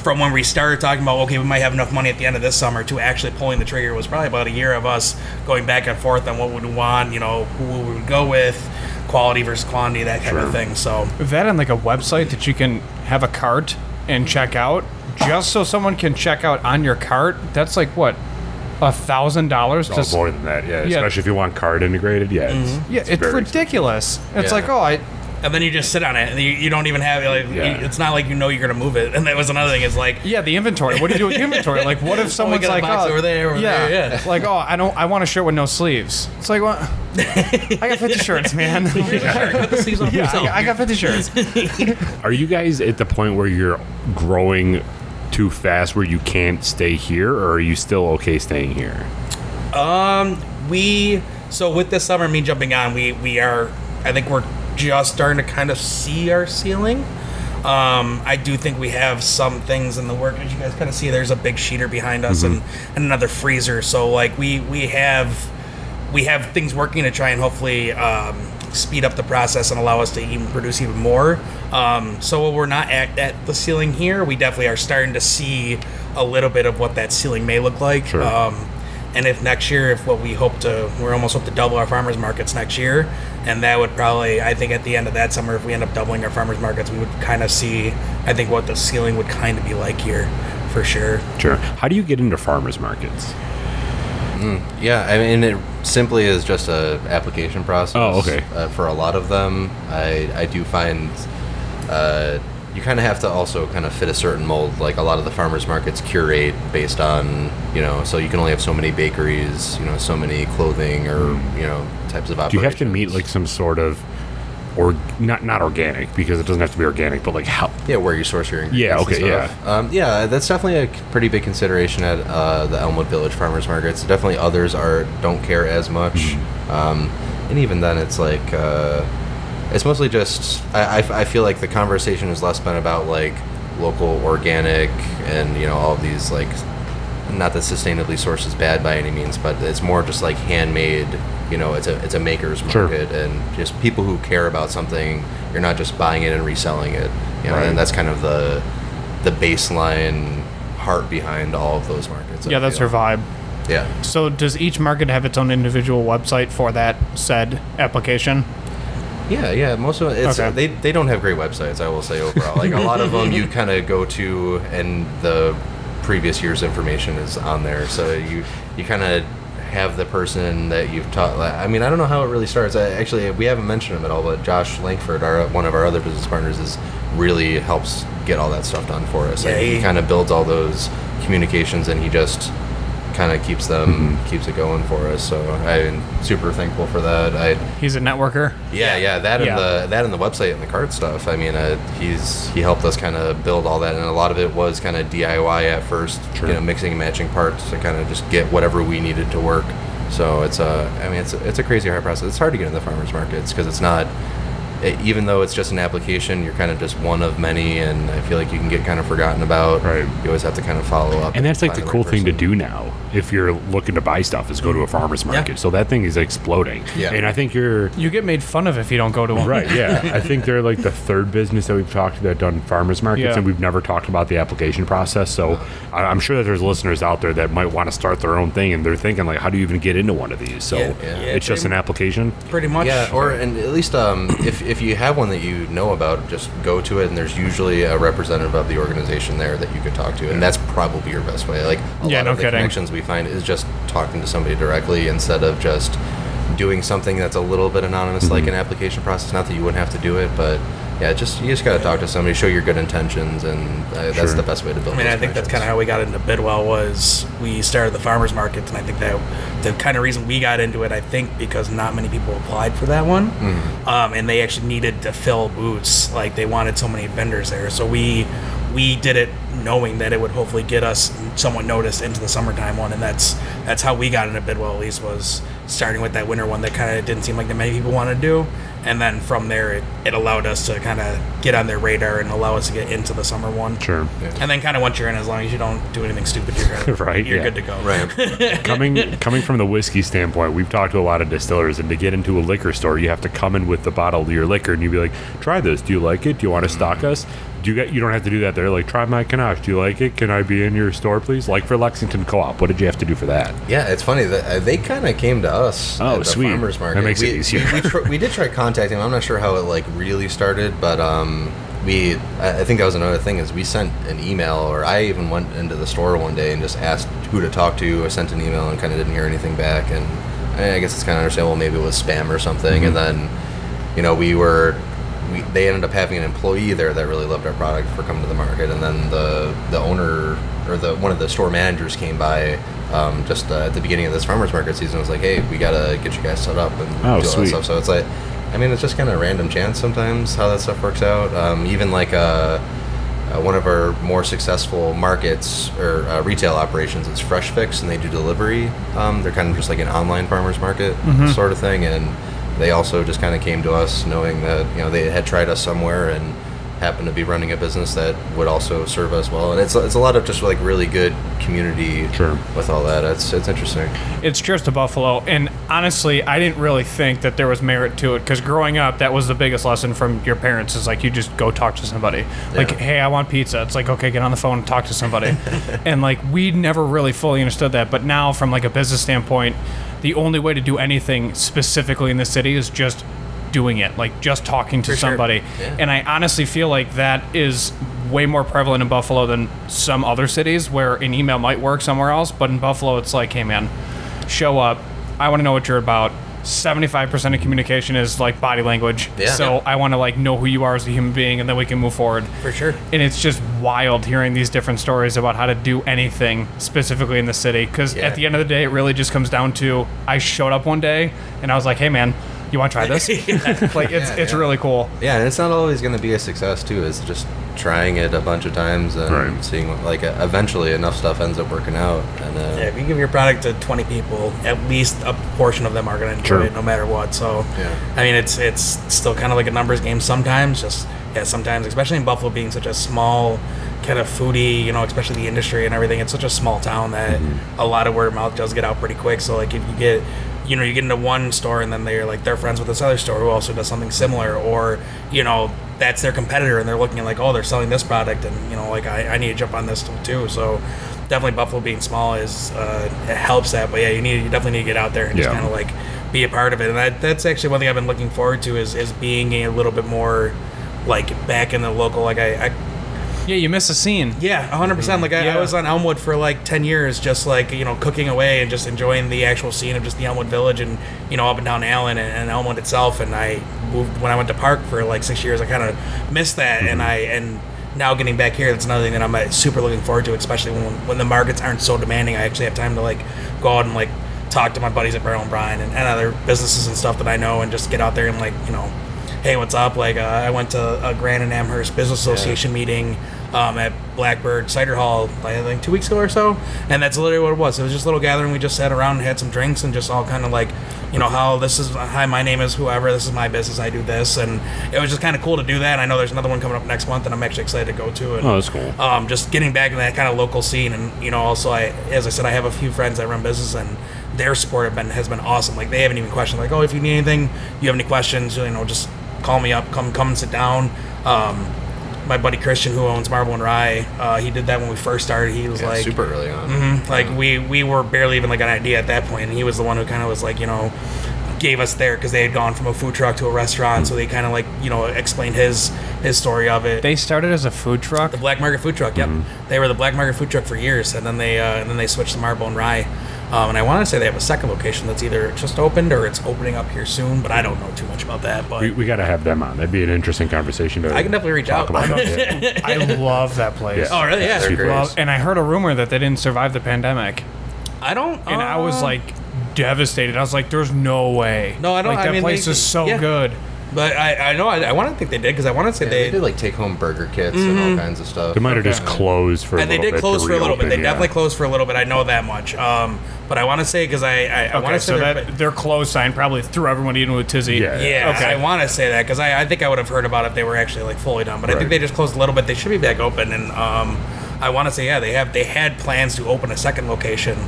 Speaker 3: from when we started talking about, okay, we might have enough money at the end of this summer to actually pulling the trigger was probably about a year of us going back and forth on what we would want, you know, who we would go with, quality versus quantity, that kind of thing. So
Speaker 2: that and like a website that you can have a cart and check out, just so someone can check out on your cart, that's like what? $1,000
Speaker 1: more than that, especially if you want card integrated.
Speaker 2: It's ridiculous. It's like,
Speaker 3: and then you just sit on it, and you don't even have it's not like you know you're gonna move it. And that was another thing. Is like,
Speaker 2: the inventory. What do you do with the inventory? Like, what if someone's like,
Speaker 3: over there,
Speaker 2: like, I want a shirt with no sleeves. It's like, what? I got 50 shirts, man.
Speaker 3: Cut the sleeves off yourself.
Speaker 2: I got 50 shirts.
Speaker 1: Are you guys at the point where you're growing too fast where you can't stay here, or are you still okay staying here?
Speaker 3: So with this summer, me jumping on, we are, I think we're just starting to kind of see our ceiling. I do think we have some things in the work. As you guys kind of see, there's a big sheeter behind us and another freezer. So like we have things working to try and hopefully speed up the process and allow us to even produce even more. So while we're not at the ceiling here, we definitely are starting to see a little bit of what that ceiling may look like.
Speaker 1: Sure.
Speaker 3: And if next year, we almost hope to double our farmers markets next year, and that would probably, I think at the end of that summer, if we end up doubling our farmers markets, we would kind of see, I think, what the ceiling would kind of be like here, for sure.
Speaker 1: Sure. How do you get into farmers markets?
Speaker 4: Yeah, I mean, it simply is just a application process.
Speaker 1: Oh, okay.
Speaker 4: For a lot of them, I do find you kind of have to also kind of fit a certain mold. Like a lot of the farmers markets curate based on, so you can only have so many bakeries, so many clothing or, types of operations.
Speaker 1: Do you have to meet like some sort of, or not organic, because it doesn't have to be organic, but like how?
Speaker 4: Yeah, where you source your ingredients.
Speaker 1: Yeah, okay,
Speaker 4: yeah. That's definitely a pretty big consideration at the Elmwood Village farmers markets. Definitely others don't care as much. And even then it's like, it's mostly just, I feel like the conversation has less been about like local organic and, all of these like, not that sustainably sourced is bad by any means, but it's more just like handmade, it's a maker's market. Sure. And just people who care about something, you're not just buying it and reselling it,
Speaker 1: Right.
Speaker 4: And that's kind of the baseline heart behind all of those markets.
Speaker 2: Yeah, that's her vibe.
Speaker 4: Yeah.
Speaker 2: So does each market have its own individual website for that said application?
Speaker 4: Yeah. Most of it,
Speaker 2: Okay.
Speaker 4: they don't have great websites, I will say overall. Like a lot of them, you kind of go to, and the previous year's information is on there, so you kind of have the person that you've taught. I mean, I don't know how it really starts. Actually, we haven't mentioned him at all, but Josh Langford, one of our other business partners, really helps get all that stuff done for us.
Speaker 3: Yeah,
Speaker 4: he kind of builds all those communications, and he just kind of keeps it going for us. So I'm super thankful for that.
Speaker 2: He's a networker.
Speaker 4: Yeah, that and the website and the card stuff. I mean, he helped us kind of build all that, and a lot of it was kind of DIY at first.
Speaker 1: Sure.
Speaker 4: Mixing and matching parts to kind of just get whatever we needed to work. So it's a crazy hard process. It's hard to get in the farmers markets because it's even though it's just an application, you're kind of just one of many, and I feel like you can get kind of forgotten about.
Speaker 1: Right.
Speaker 4: You always have to kind of follow up.
Speaker 1: And that's like the
Speaker 4: find
Speaker 1: cool
Speaker 4: right
Speaker 1: thing to
Speaker 4: person.
Speaker 1: do now. If you're looking to buy stuff, is go to a farmer's market. So that thing is exploding.
Speaker 4: Yeah.
Speaker 1: And I think you're
Speaker 2: You get made fun of if you don't go to one.
Speaker 1: right. Yeah. I think they're like the third business that we've talked to that done farmers markets,
Speaker 2: Yeah.
Speaker 1: and we've never talked about the application process. So I'm sure that there's listeners out there that might want to start their own thing, and they're thinking like, how do you even get into one of these? So it's just an application.
Speaker 3: Pretty much.
Speaker 4: Yeah, and at least if you have one that you know about, just go to it, and there's usually a representative of the organization there that you could talk to, and that's probably your best way. Like a lot of the connections we find is just talking to somebody directly instead of just doing something that's a little bit anonymous, like an application process. Not that you wouldn't have to do it, but yeah, you just got to talk to somebody, show your good intentions, and that's the best way to build.
Speaker 3: I mean, I think that's kind of how we got into Bidwell. Was we started the farmers markets, and I think that the kind of reason we got into it, I think, because not many people applied for that one, and they actually needed to fill booths. Like they wanted so many vendors there, so we did it knowing that it would hopefully get us somewhat noticed into the summertime one, and that's how we got into Bidwell. At least was starting with that winter one that kind of didn't seem like that many people wanted to do. And then from there, it allowed us to kind of get on their radar and allow us to get into the summer one.
Speaker 1: Sure.
Speaker 4: Yeah.
Speaker 3: And then kind of once you're in, as long as you don't do anything stupid, you're good to go.
Speaker 4: Right.
Speaker 1: coming from the whiskey standpoint, we've talked to a lot of distillers, and to get into a liquor store, you have to come in with the bottle of your liquor, and you'd be like, try this. Do you like it? Do you want to stock us? You don't have to do that. They're like, try my Canache. Do you like it? Can I be in your store, please? Like for Lexington Co-op, what did you have to do for that?
Speaker 4: Yeah, it's funny that they kind of came to us
Speaker 1: Oh,
Speaker 4: at the
Speaker 1: sweet.
Speaker 4: farmers market.
Speaker 1: That makes it easier.
Speaker 4: We did try contacting them. I'm not sure how it like really started, but I think that was another thing is we sent an email, or I even went into the store one day and just asked who to talk to. I sent an email and kind of didn't hear anything back, and I guess it's kind of understandable. Maybe it was spam or something, and then they ended up having an employee there that really loved our product for coming to the market, and then the owner or one of the store managers came by just at the beginning of this farmers market season. Was like, hey, we gotta get you guys set up and do all that stuff. So it's like, I mean, it's just kind of random chance sometimes how that stuff works out. Even like one of our more successful markets or retail operations is Fresh Fix, and they do delivery. They're kind of just like an online farmers market sort of thing, and they also just kind of came to us knowing that they had tried us somewhere and happened to be running a business that would also serve us well. And it's a lot of just like really good community with all that. It's interesting.
Speaker 2: It's cheers to Buffalo, and honestly, I didn't really think that there was merit to it, because growing up, that was the biggest lesson from your parents, is like, you just go talk to somebody. Like, hey, I want pizza. It's like, okay, get on the phone and talk to somebody. And like, we never really fully understood that, but now from like a business standpoint, the only way to do anything specifically in the city is just doing it, like just talking to somebody.
Speaker 4: Yeah.
Speaker 2: And I honestly feel like that is way more prevalent in Buffalo than some other cities, where an email might work somewhere else, but in Buffalo it's like, hey man, show up, I want to know what you're about. 75% of communication is like body language. So I want to like know who you are as a human being, and then we can move forward.
Speaker 3: For sure.
Speaker 2: And it's just wild hearing these different stories about how to do anything specifically in the city, because at the end of the day, it really just comes down to, I showed up one day and I was like, hey man, you want to try this? Like it's really cool.
Speaker 4: Yeah, and it's not always going to be a success too. It's just trying it a bunch of times and seeing like eventually enough stuff ends up working out. And
Speaker 3: if you give your product to 20 people, at least a portion of them are going to enjoy it no matter what. So I mean, it's still kind of like a numbers game sometimes. Sometimes, especially in Buffalo being such a small kind of foodie, especially the industry and everything. It's such a small town that a lot of word of mouth does get out pretty quick. So like if you get you get into one store and then they're friends with this other store who also does something similar, or that's their competitor and they're looking at like, oh, they're selling this product, and like I need to jump on this too. So definitely Buffalo being small is it helps that, but you definitely need to get out there and just kind of like be a part of it. And that's actually one thing I've been looking forward to is being a little bit more like back in the local, like
Speaker 2: Yeah, you miss a scene.
Speaker 3: Yeah, 100%. Like I was on Elmwood for like 10 years, just like cooking away and just enjoying the actual scene of just the Elmwood Village and up and down Allen and Elmwood itself. And I moved when I went to Park for like 6 years. I kind of missed that, and now getting back here, that's another thing that I'm super looking forward to, especially when the markets aren't so demanding. I actually have time to like go out and like talk to my buddies at Barrel and Brine and other businesses and stuff that I know, and just get out there and like hey, what's up? Like I went to a Grand and Amherst Business Association meeting at Blackbird Cider Hall, I think 2 weeks ago or so, and that's literally what it was. It was just a little gathering. We just sat around and had some drinks and just all kind of like how this is, hi, my name is whoever, this is my business, I do this, and it was just kind of cool to do that. I know there's another one coming up next month, and I'm actually excited to go to it.
Speaker 1: Oh, that's cool.
Speaker 3: Just getting back in that kind of local scene, and also as I said, I have a few friends that run business, and their support has been awesome. Like, they haven't even questioned, like, oh, if you need anything, you have any questions, just call me up, come and sit down. My buddy Christian, who owns Marble and Rye, he did that when we first started. He was like
Speaker 4: super early on.
Speaker 3: Like we were barely even like an idea at that point, and he was the one who kind of was like, gave us there, because they had gone from a food truck to a restaurant, so they kind of like explained his story of it.
Speaker 2: They started as a food truck.
Speaker 3: The Black Market Food Truck. Yep, they were the Black Market Food Truck for years, and then they switched to Marble and Rye. And I want to say they have a second location that's either just opened or it's opening up here soon, but I don't know too much about that. But
Speaker 1: we got to have them on. That'd be an interesting conversation.
Speaker 3: I can definitely reach out.
Speaker 2: I love that place.
Speaker 1: Yeah.
Speaker 3: Oh, really? Yeah.
Speaker 4: They're great.
Speaker 2: And I heard a rumor that they didn't survive the pandemic.
Speaker 3: I don't.
Speaker 2: And I was like devastated. I was like, "There's no way."
Speaker 3: No, I don't.
Speaker 2: Like, that place is so good.
Speaker 3: But I know I want to think they did, because I want to say
Speaker 4: they did like take home burger kits and all kinds of stuff.
Speaker 1: They might have just closed for a
Speaker 3: and
Speaker 1: little
Speaker 3: they
Speaker 1: bit.
Speaker 3: did close
Speaker 1: to
Speaker 3: for a little bit.
Speaker 1: reopen,
Speaker 3: They definitely closed for a little bit. I know that much. But I want to say, because I want
Speaker 2: Okay,
Speaker 3: to say
Speaker 2: so that their close sign probably threw everyone in with tizzy.
Speaker 1: Yeah.
Speaker 3: yeah,
Speaker 2: Okay.
Speaker 3: I want to say that, because I think I would have heard about it if they were actually like fully done. But I think
Speaker 1: Right.
Speaker 3: they just closed a little bit. They should be back open, and I want to say they had plans to open a second location,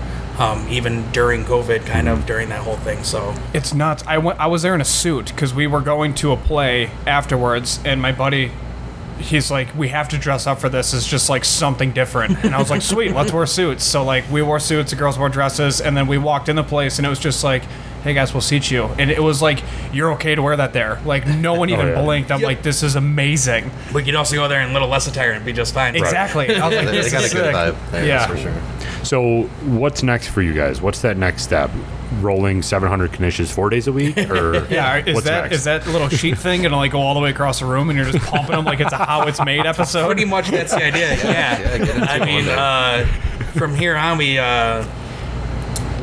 Speaker 3: even during COVID, kind of during that whole thing. So
Speaker 2: It's nuts. I was there in a suit because we were going to a play afterwards, and my buddy, he's like, we have to dress up for this. It's just like something different. And I was like, sweet, let's wear suits. So like we wore suits, the girls wore dresses, and then we walked in the place, and it was just like, hey guys, we'll seat you. And it was like, you're okay to wear that there. Like no one even
Speaker 1: yeah.
Speaker 2: blinked. I'm like, this is amazing.
Speaker 3: we could also go there in a little less attire and be just fine.
Speaker 2: Exactly. I was like,
Speaker 4: They
Speaker 2: this
Speaker 4: got a
Speaker 2: is
Speaker 4: good
Speaker 2: sick.
Speaker 4: vibe there,
Speaker 2: Yeah.
Speaker 4: that's for sure.
Speaker 1: So what's next for you guys? What's that next step? Rolling 700 knishes 4 days a week, or
Speaker 2: Yeah, is
Speaker 1: what's
Speaker 2: that
Speaker 1: next?
Speaker 2: is that little sheet thing gonna like go all the way across the room, and you're just pumping them like it's a How It's Made episode?
Speaker 3: Pretty much that's the idea. Yeah.
Speaker 4: Yeah, get into
Speaker 3: I
Speaker 4: it
Speaker 3: mean,
Speaker 4: one
Speaker 3: from here on, we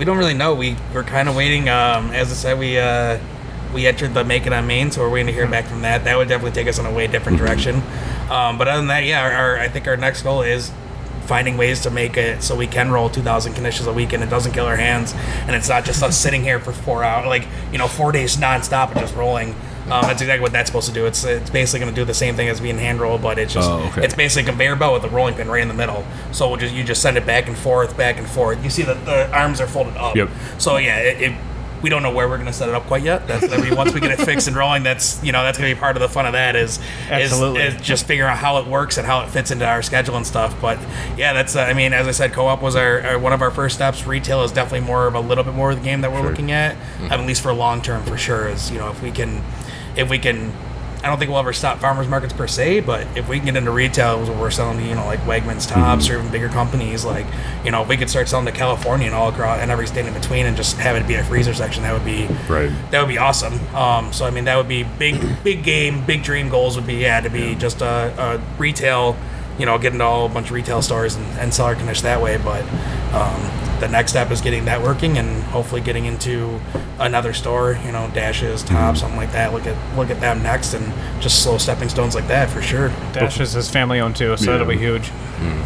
Speaker 3: don't really know. We're kind of waiting. As I said, we entered the Make It on Main, so we're waiting to hear back from that. That would definitely take us in a way different direction. But other than that, yeah, I think our next goal is finding ways to make it so we can roll 2,000 knishes a week and it doesn't kill our hands, and it's not just us sitting here for 4 hours, like 4 days nonstop and just rolling. That's exactly what that's supposed to do. It's basically going to do the same thing as being hand rolled, but it's just it's basically a conveyor belt with a rolling pin right in the middle. So you just send it back and forth, back and forth. You see that the arms are folded up.
Speaker 1: Yep.
Speaker 3: So yeah, we don't know where we're going to set it up quite yet. Once we get it fixed and rolling, that's going to be part of the fun of that is just figuring out how it works and how it fits into our schedule and stuff. But yeah, that's as I said, co-op was our one of our first steps. Retail is definitely a little bit more of the game that we're looking at, at least for long term for sure. Is if we can. I don't think we'll ever stop farmers markets per se, but if we can get into retail where we're selling to, like Wegmans, Tops, or even bigger companies, like, if we could start selling to California and all across and every state in between and just have it be a freezer section, that would be awesome. So, that would be big game, big dream goals would be, to be just a retail, get into a bunch of retail stores and sell our knish that way. But the next step is getting that working and hopefully getting into another store, Dashes, Tops, something like that. Look at them next, and just slow stepping stones like that for sure.
Speaker 2: Dashes is family owned too, so that'll be huge.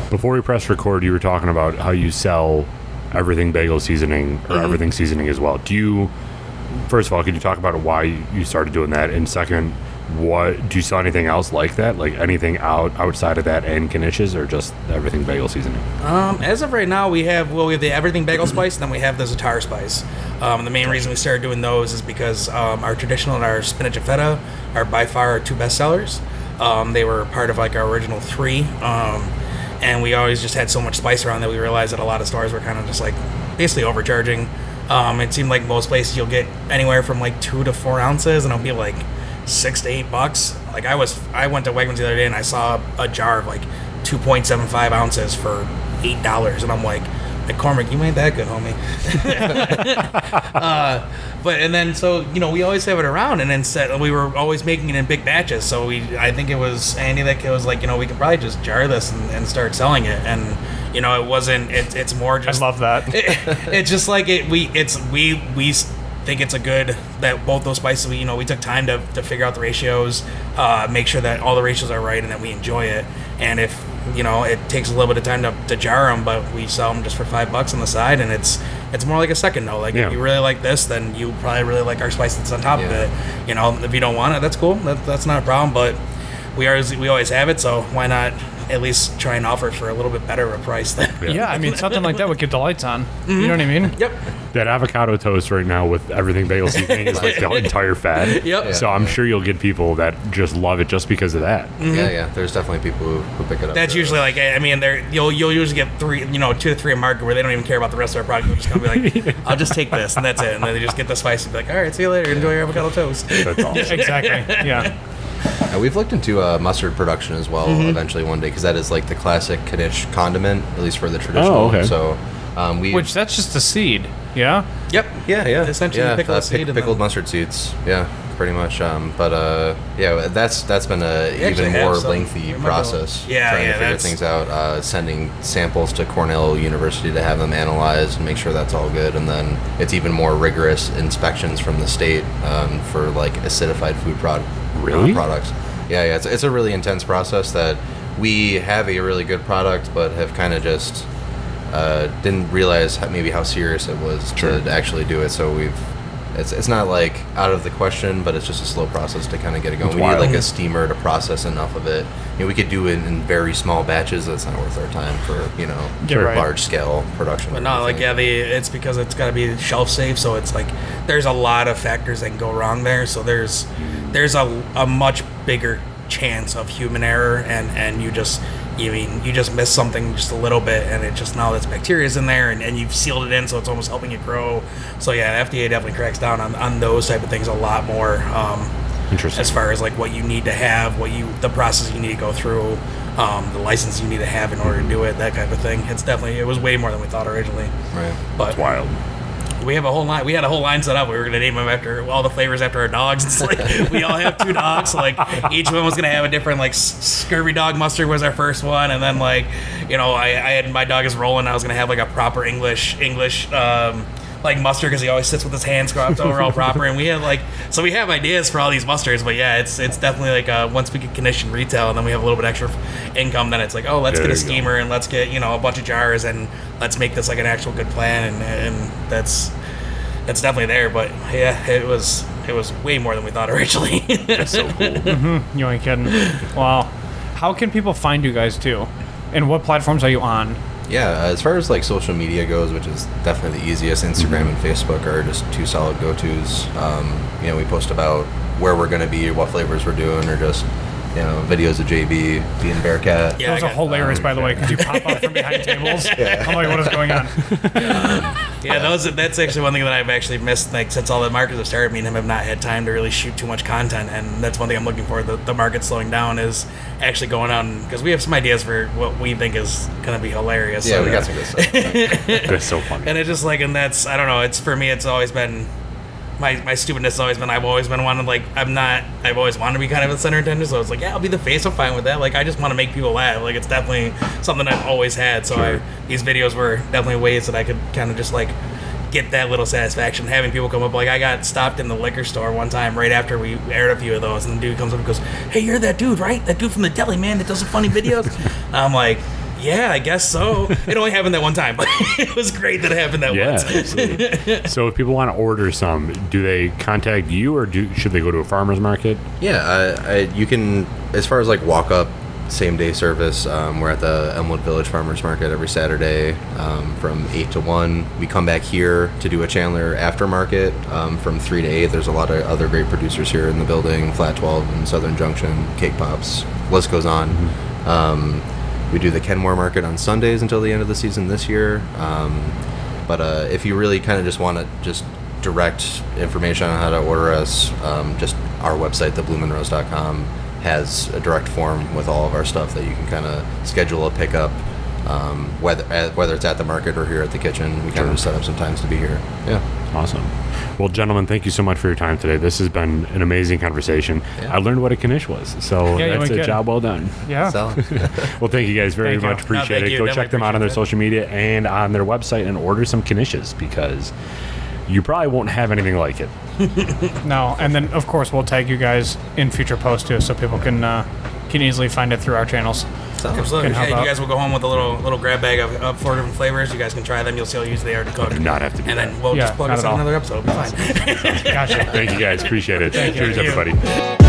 Speaker 1: Before we press record, you were talking about how you sell everything bagel seasoning or everything seasoning as well. First of all, could you talk about why you started doing that? And second, what do you sell anything else like that? Like anything outside of that and knishes, or just everything bagel seasoning?
Speaker 3: As of right now, we have the everything bagel spice, and then we have the za'atar spice. The main reason we started doing those is because our traditional and our spinach and feta are by far our 2 best sellers. They were part of like our original 3, and we always just had so much spice around that we realized that a lot of stores were kind of just like basically overcharging. It seemed like most places you'll get anywhere from like 2 to 4 ounces, and it'll be like $6 to $8. Like I went to Wegmans the other day and I saw a jar of like 2.75 ounces for $8, and I'm like, McCormick, you ain't that good, homie. We always have it around, and then we were always making it in big batches. So I think it was Andy that was like, we could probably just jar this and start selling it. And it wasn't. It's more just.
Speaker 2: I love that.
Speaker 3: It's just like it. We think it's a good that both those spices. We took time to figure out the ratios, make sure that all the ratios are right, and that we enjoy it. And if it takes a little bit of time to jar them, but we sell them just for $5 on the side, and it's more like a second note. Like if you really like this, then you probably really like our spice that's on top of it. You know, if you don't want it, that's cool. That's not a problem. But we always have it, so why not at least try and offer it for a little bit better of a price than
Speaker 2: I mean, something like that would keep the lights on. You know what I mean?
Speaker 3: Yep.
Speaker 1: That avocado toast right now with everything bagel seasoning is like the entire fad.
Speaker 3: Yep.
Speaker 1: So I'm sure you'll get people that just love it just because of that.
Speaker 4: Yeah. There's definitely people who pick it up.
Speaker 3: That's usually like, I mean, you'll usually get 2 to 3 a market where they don't even care about the rest of our product. They're just gonna be like, I'll just take this and that's it. And then they just get the spice and be like, all right, see you later. Enjoy your avocado toast.
Speaker 1: That's awesome.
Speaker 2: Exactly. Yeah.
Speaker 4: We've looked into mustard production as well eventually one day, because that is like the classic Knish condiment, at least for the traditional.
Speaker 1: Oh, okay.
Speaker 4: So
Speaker 2: Which that's just a seed. Yeah.
Speaker 3: Yep.
Speaker 4: Yeah.
Speaker 3: Essentially pickled seed.
Speaker 4: Pickled mustard seeds. Yeah, pretty much. That's been a even more lengthy process. Trying to figure things out. Sending samples to Cornell University to have them analyzed and make sure that's all good, and then it's even more rigorous inspections from the state for like acidified food products. Yeah. It's a really intense process that we have a really good product, but have kind of just didn't realize maybe how serious it was to actually do it. So it's not like out of the question, but it's just a slow process to kind of get it going. We need like a steamer to process enough of it. You know, we could do it in very small batches. That's not worth our time for large scale production.
Speaker 3: But no, it's because it's got to be shelf safe. So it's like there's a lot of factors that can go wrong there. So there's a much bigger chance of human error, and you just miss something just a little bit, and it just now that's bacteria's in there, and you've sealed it in, so it's almost helping it grow. So yeah, FDA definitely cracks down on those type of things a lot more.
Speaker 1: Interesting.
Speaker 3: As far as like what you need to have, the process you need to go through, the license you need to have in order to do it, that type of thing. It was way more than we thought originally.
Speaker 4: Right.
Speaker 3: But
Speaker 1: It's wild.
Speaker 3: we have a whole line. We had a whole line set up. We were gonna name them after all the flavors after our dogs. It's like we all have 2 dogs. So like each one was gonna have a different, like scurvy dog mustard was our first one, and then like I had my dog is Roland. I was gonna have like a proper English like mustard, because he always sits with his hands cropped over all proper. And we had we have ideas for all these mustards, but yeah, it's definitely like once we get condition retail and then we have a little bit extra income, then it's like, oh, let's get a steamer and let's get a bunch of jars and let's make this like an actual good plan, and that's definitely there. But yeah, it was way more than we thought originally.
Speaker 1: That's so cool.
Speaker 2: You ain't kidding. Wow. How can people find you guys too? And what platforms are you on?
Speaker 4: Yeah, as far as like social media goes, which is definitely the easiest, Instagram and Facebook are just 2 solid go-tos. We post about where we're going to be, what flavors we're doing, or just videos of JB being Bearcat.
Speaker 2: Yeah, those are hilarious, by the way, because you pop out from behind tables. I'm like, what is going on?
Speaker 3: That's actually one thing that I've actually missed. Like since all the markets have started, me and him have not had time to really shoot too much content, and that's one thing I'm looking for. The market slowing down is actually going on, because we have some ideas for what we think is gonna be hilarious.
Speaker 4: Yeah, we got some good stuff.
Speaker 1: That's so funny.
Speaker 3: And it's just like, and that's, I don't know. It's for me. It's always been. My stupidness has always been, I've always wanted to be kind of a center attendant, so it's like, yeah, I'll be the face, I'm fine with that. Like, I just want to make people laugh. Like, it's definitely something I've always had. So these videos were definitely ways that I could kind of just like get that little satisfaction, having people come up. Like, I got stopped in the liquor store one time right after we aired a few of those, and the dude comes up and goes, hey, you're that dude, right? That dude from the deli, man, that does the funny videos. I'm like, yeah, I guess so. It only happened that one time, but it was great that it happened that once.
Speaker 1: Absolutely. So if people want to order some, do they contact you, or should they go to a farmer's market?
Speaker 4: Yeah, you can, as far as like walk up same day service, we're at the Elmwood Village Farmers Market every Saturday from 8 to 1. We come back here to do a Chandler aftermarket from 3 to 8. There's a lot of other great producers here in the building, Flat 12 and Southern Junction, Cake Pops, list goes on. We do the Kenmore Market on Sundays until the end of the season this year. But if you really kind of just want to just direct information on how to order us, just our website, theblumenrose.com, has a direct form with all of our stuff that you can kind of schedule a pickup, whether it's at the market or here at the kitchen. We kind of just set up some times to be here. Yeah.
Speaker 1: Awesome. Well, gentlemen, thank you so much for your time today. This has been an amazing conversation. Yeah. I learned what a Knish was, so that's a job well done.
Speaker 2: Yeah.
Speaker 1: Well, thank you guys very much. Appreciate it. Go check them out on their social media and on their website and order some Knishes, because you probably won't have anything like it.
Speaker 2: No, and then of course we'll tag you guys in future posts too, so people can easily find it through our channels.
Speaker 4: out.
Speaker 3: Absolutely.
Speaker 2: Can help
Speaker 3: Yeah,
Speaker 2: out.
Speaker 3: you guys will go home with a little grab bag of 4 different flavors. You guys can try them. You'll see how easy they are to cook.
Speaker 1: Do not have to do
Speaker 3: And
Speaker 1: that.
Speaker 3: then we'll
Speaker 2: Yeah,
Speaker 3: just plug
Speaker 2: not
Speaker 3: us
Speaker 2: at
Speaker 3: on
Speaker 2: all.
Speaker 3: another episode. It'll be fine.
Speaker 2: Gotcha.
Speaker 1: Thank you guys. Appreciate it. Cheers,
Speaker 2: you.
Speaker 1: everybody.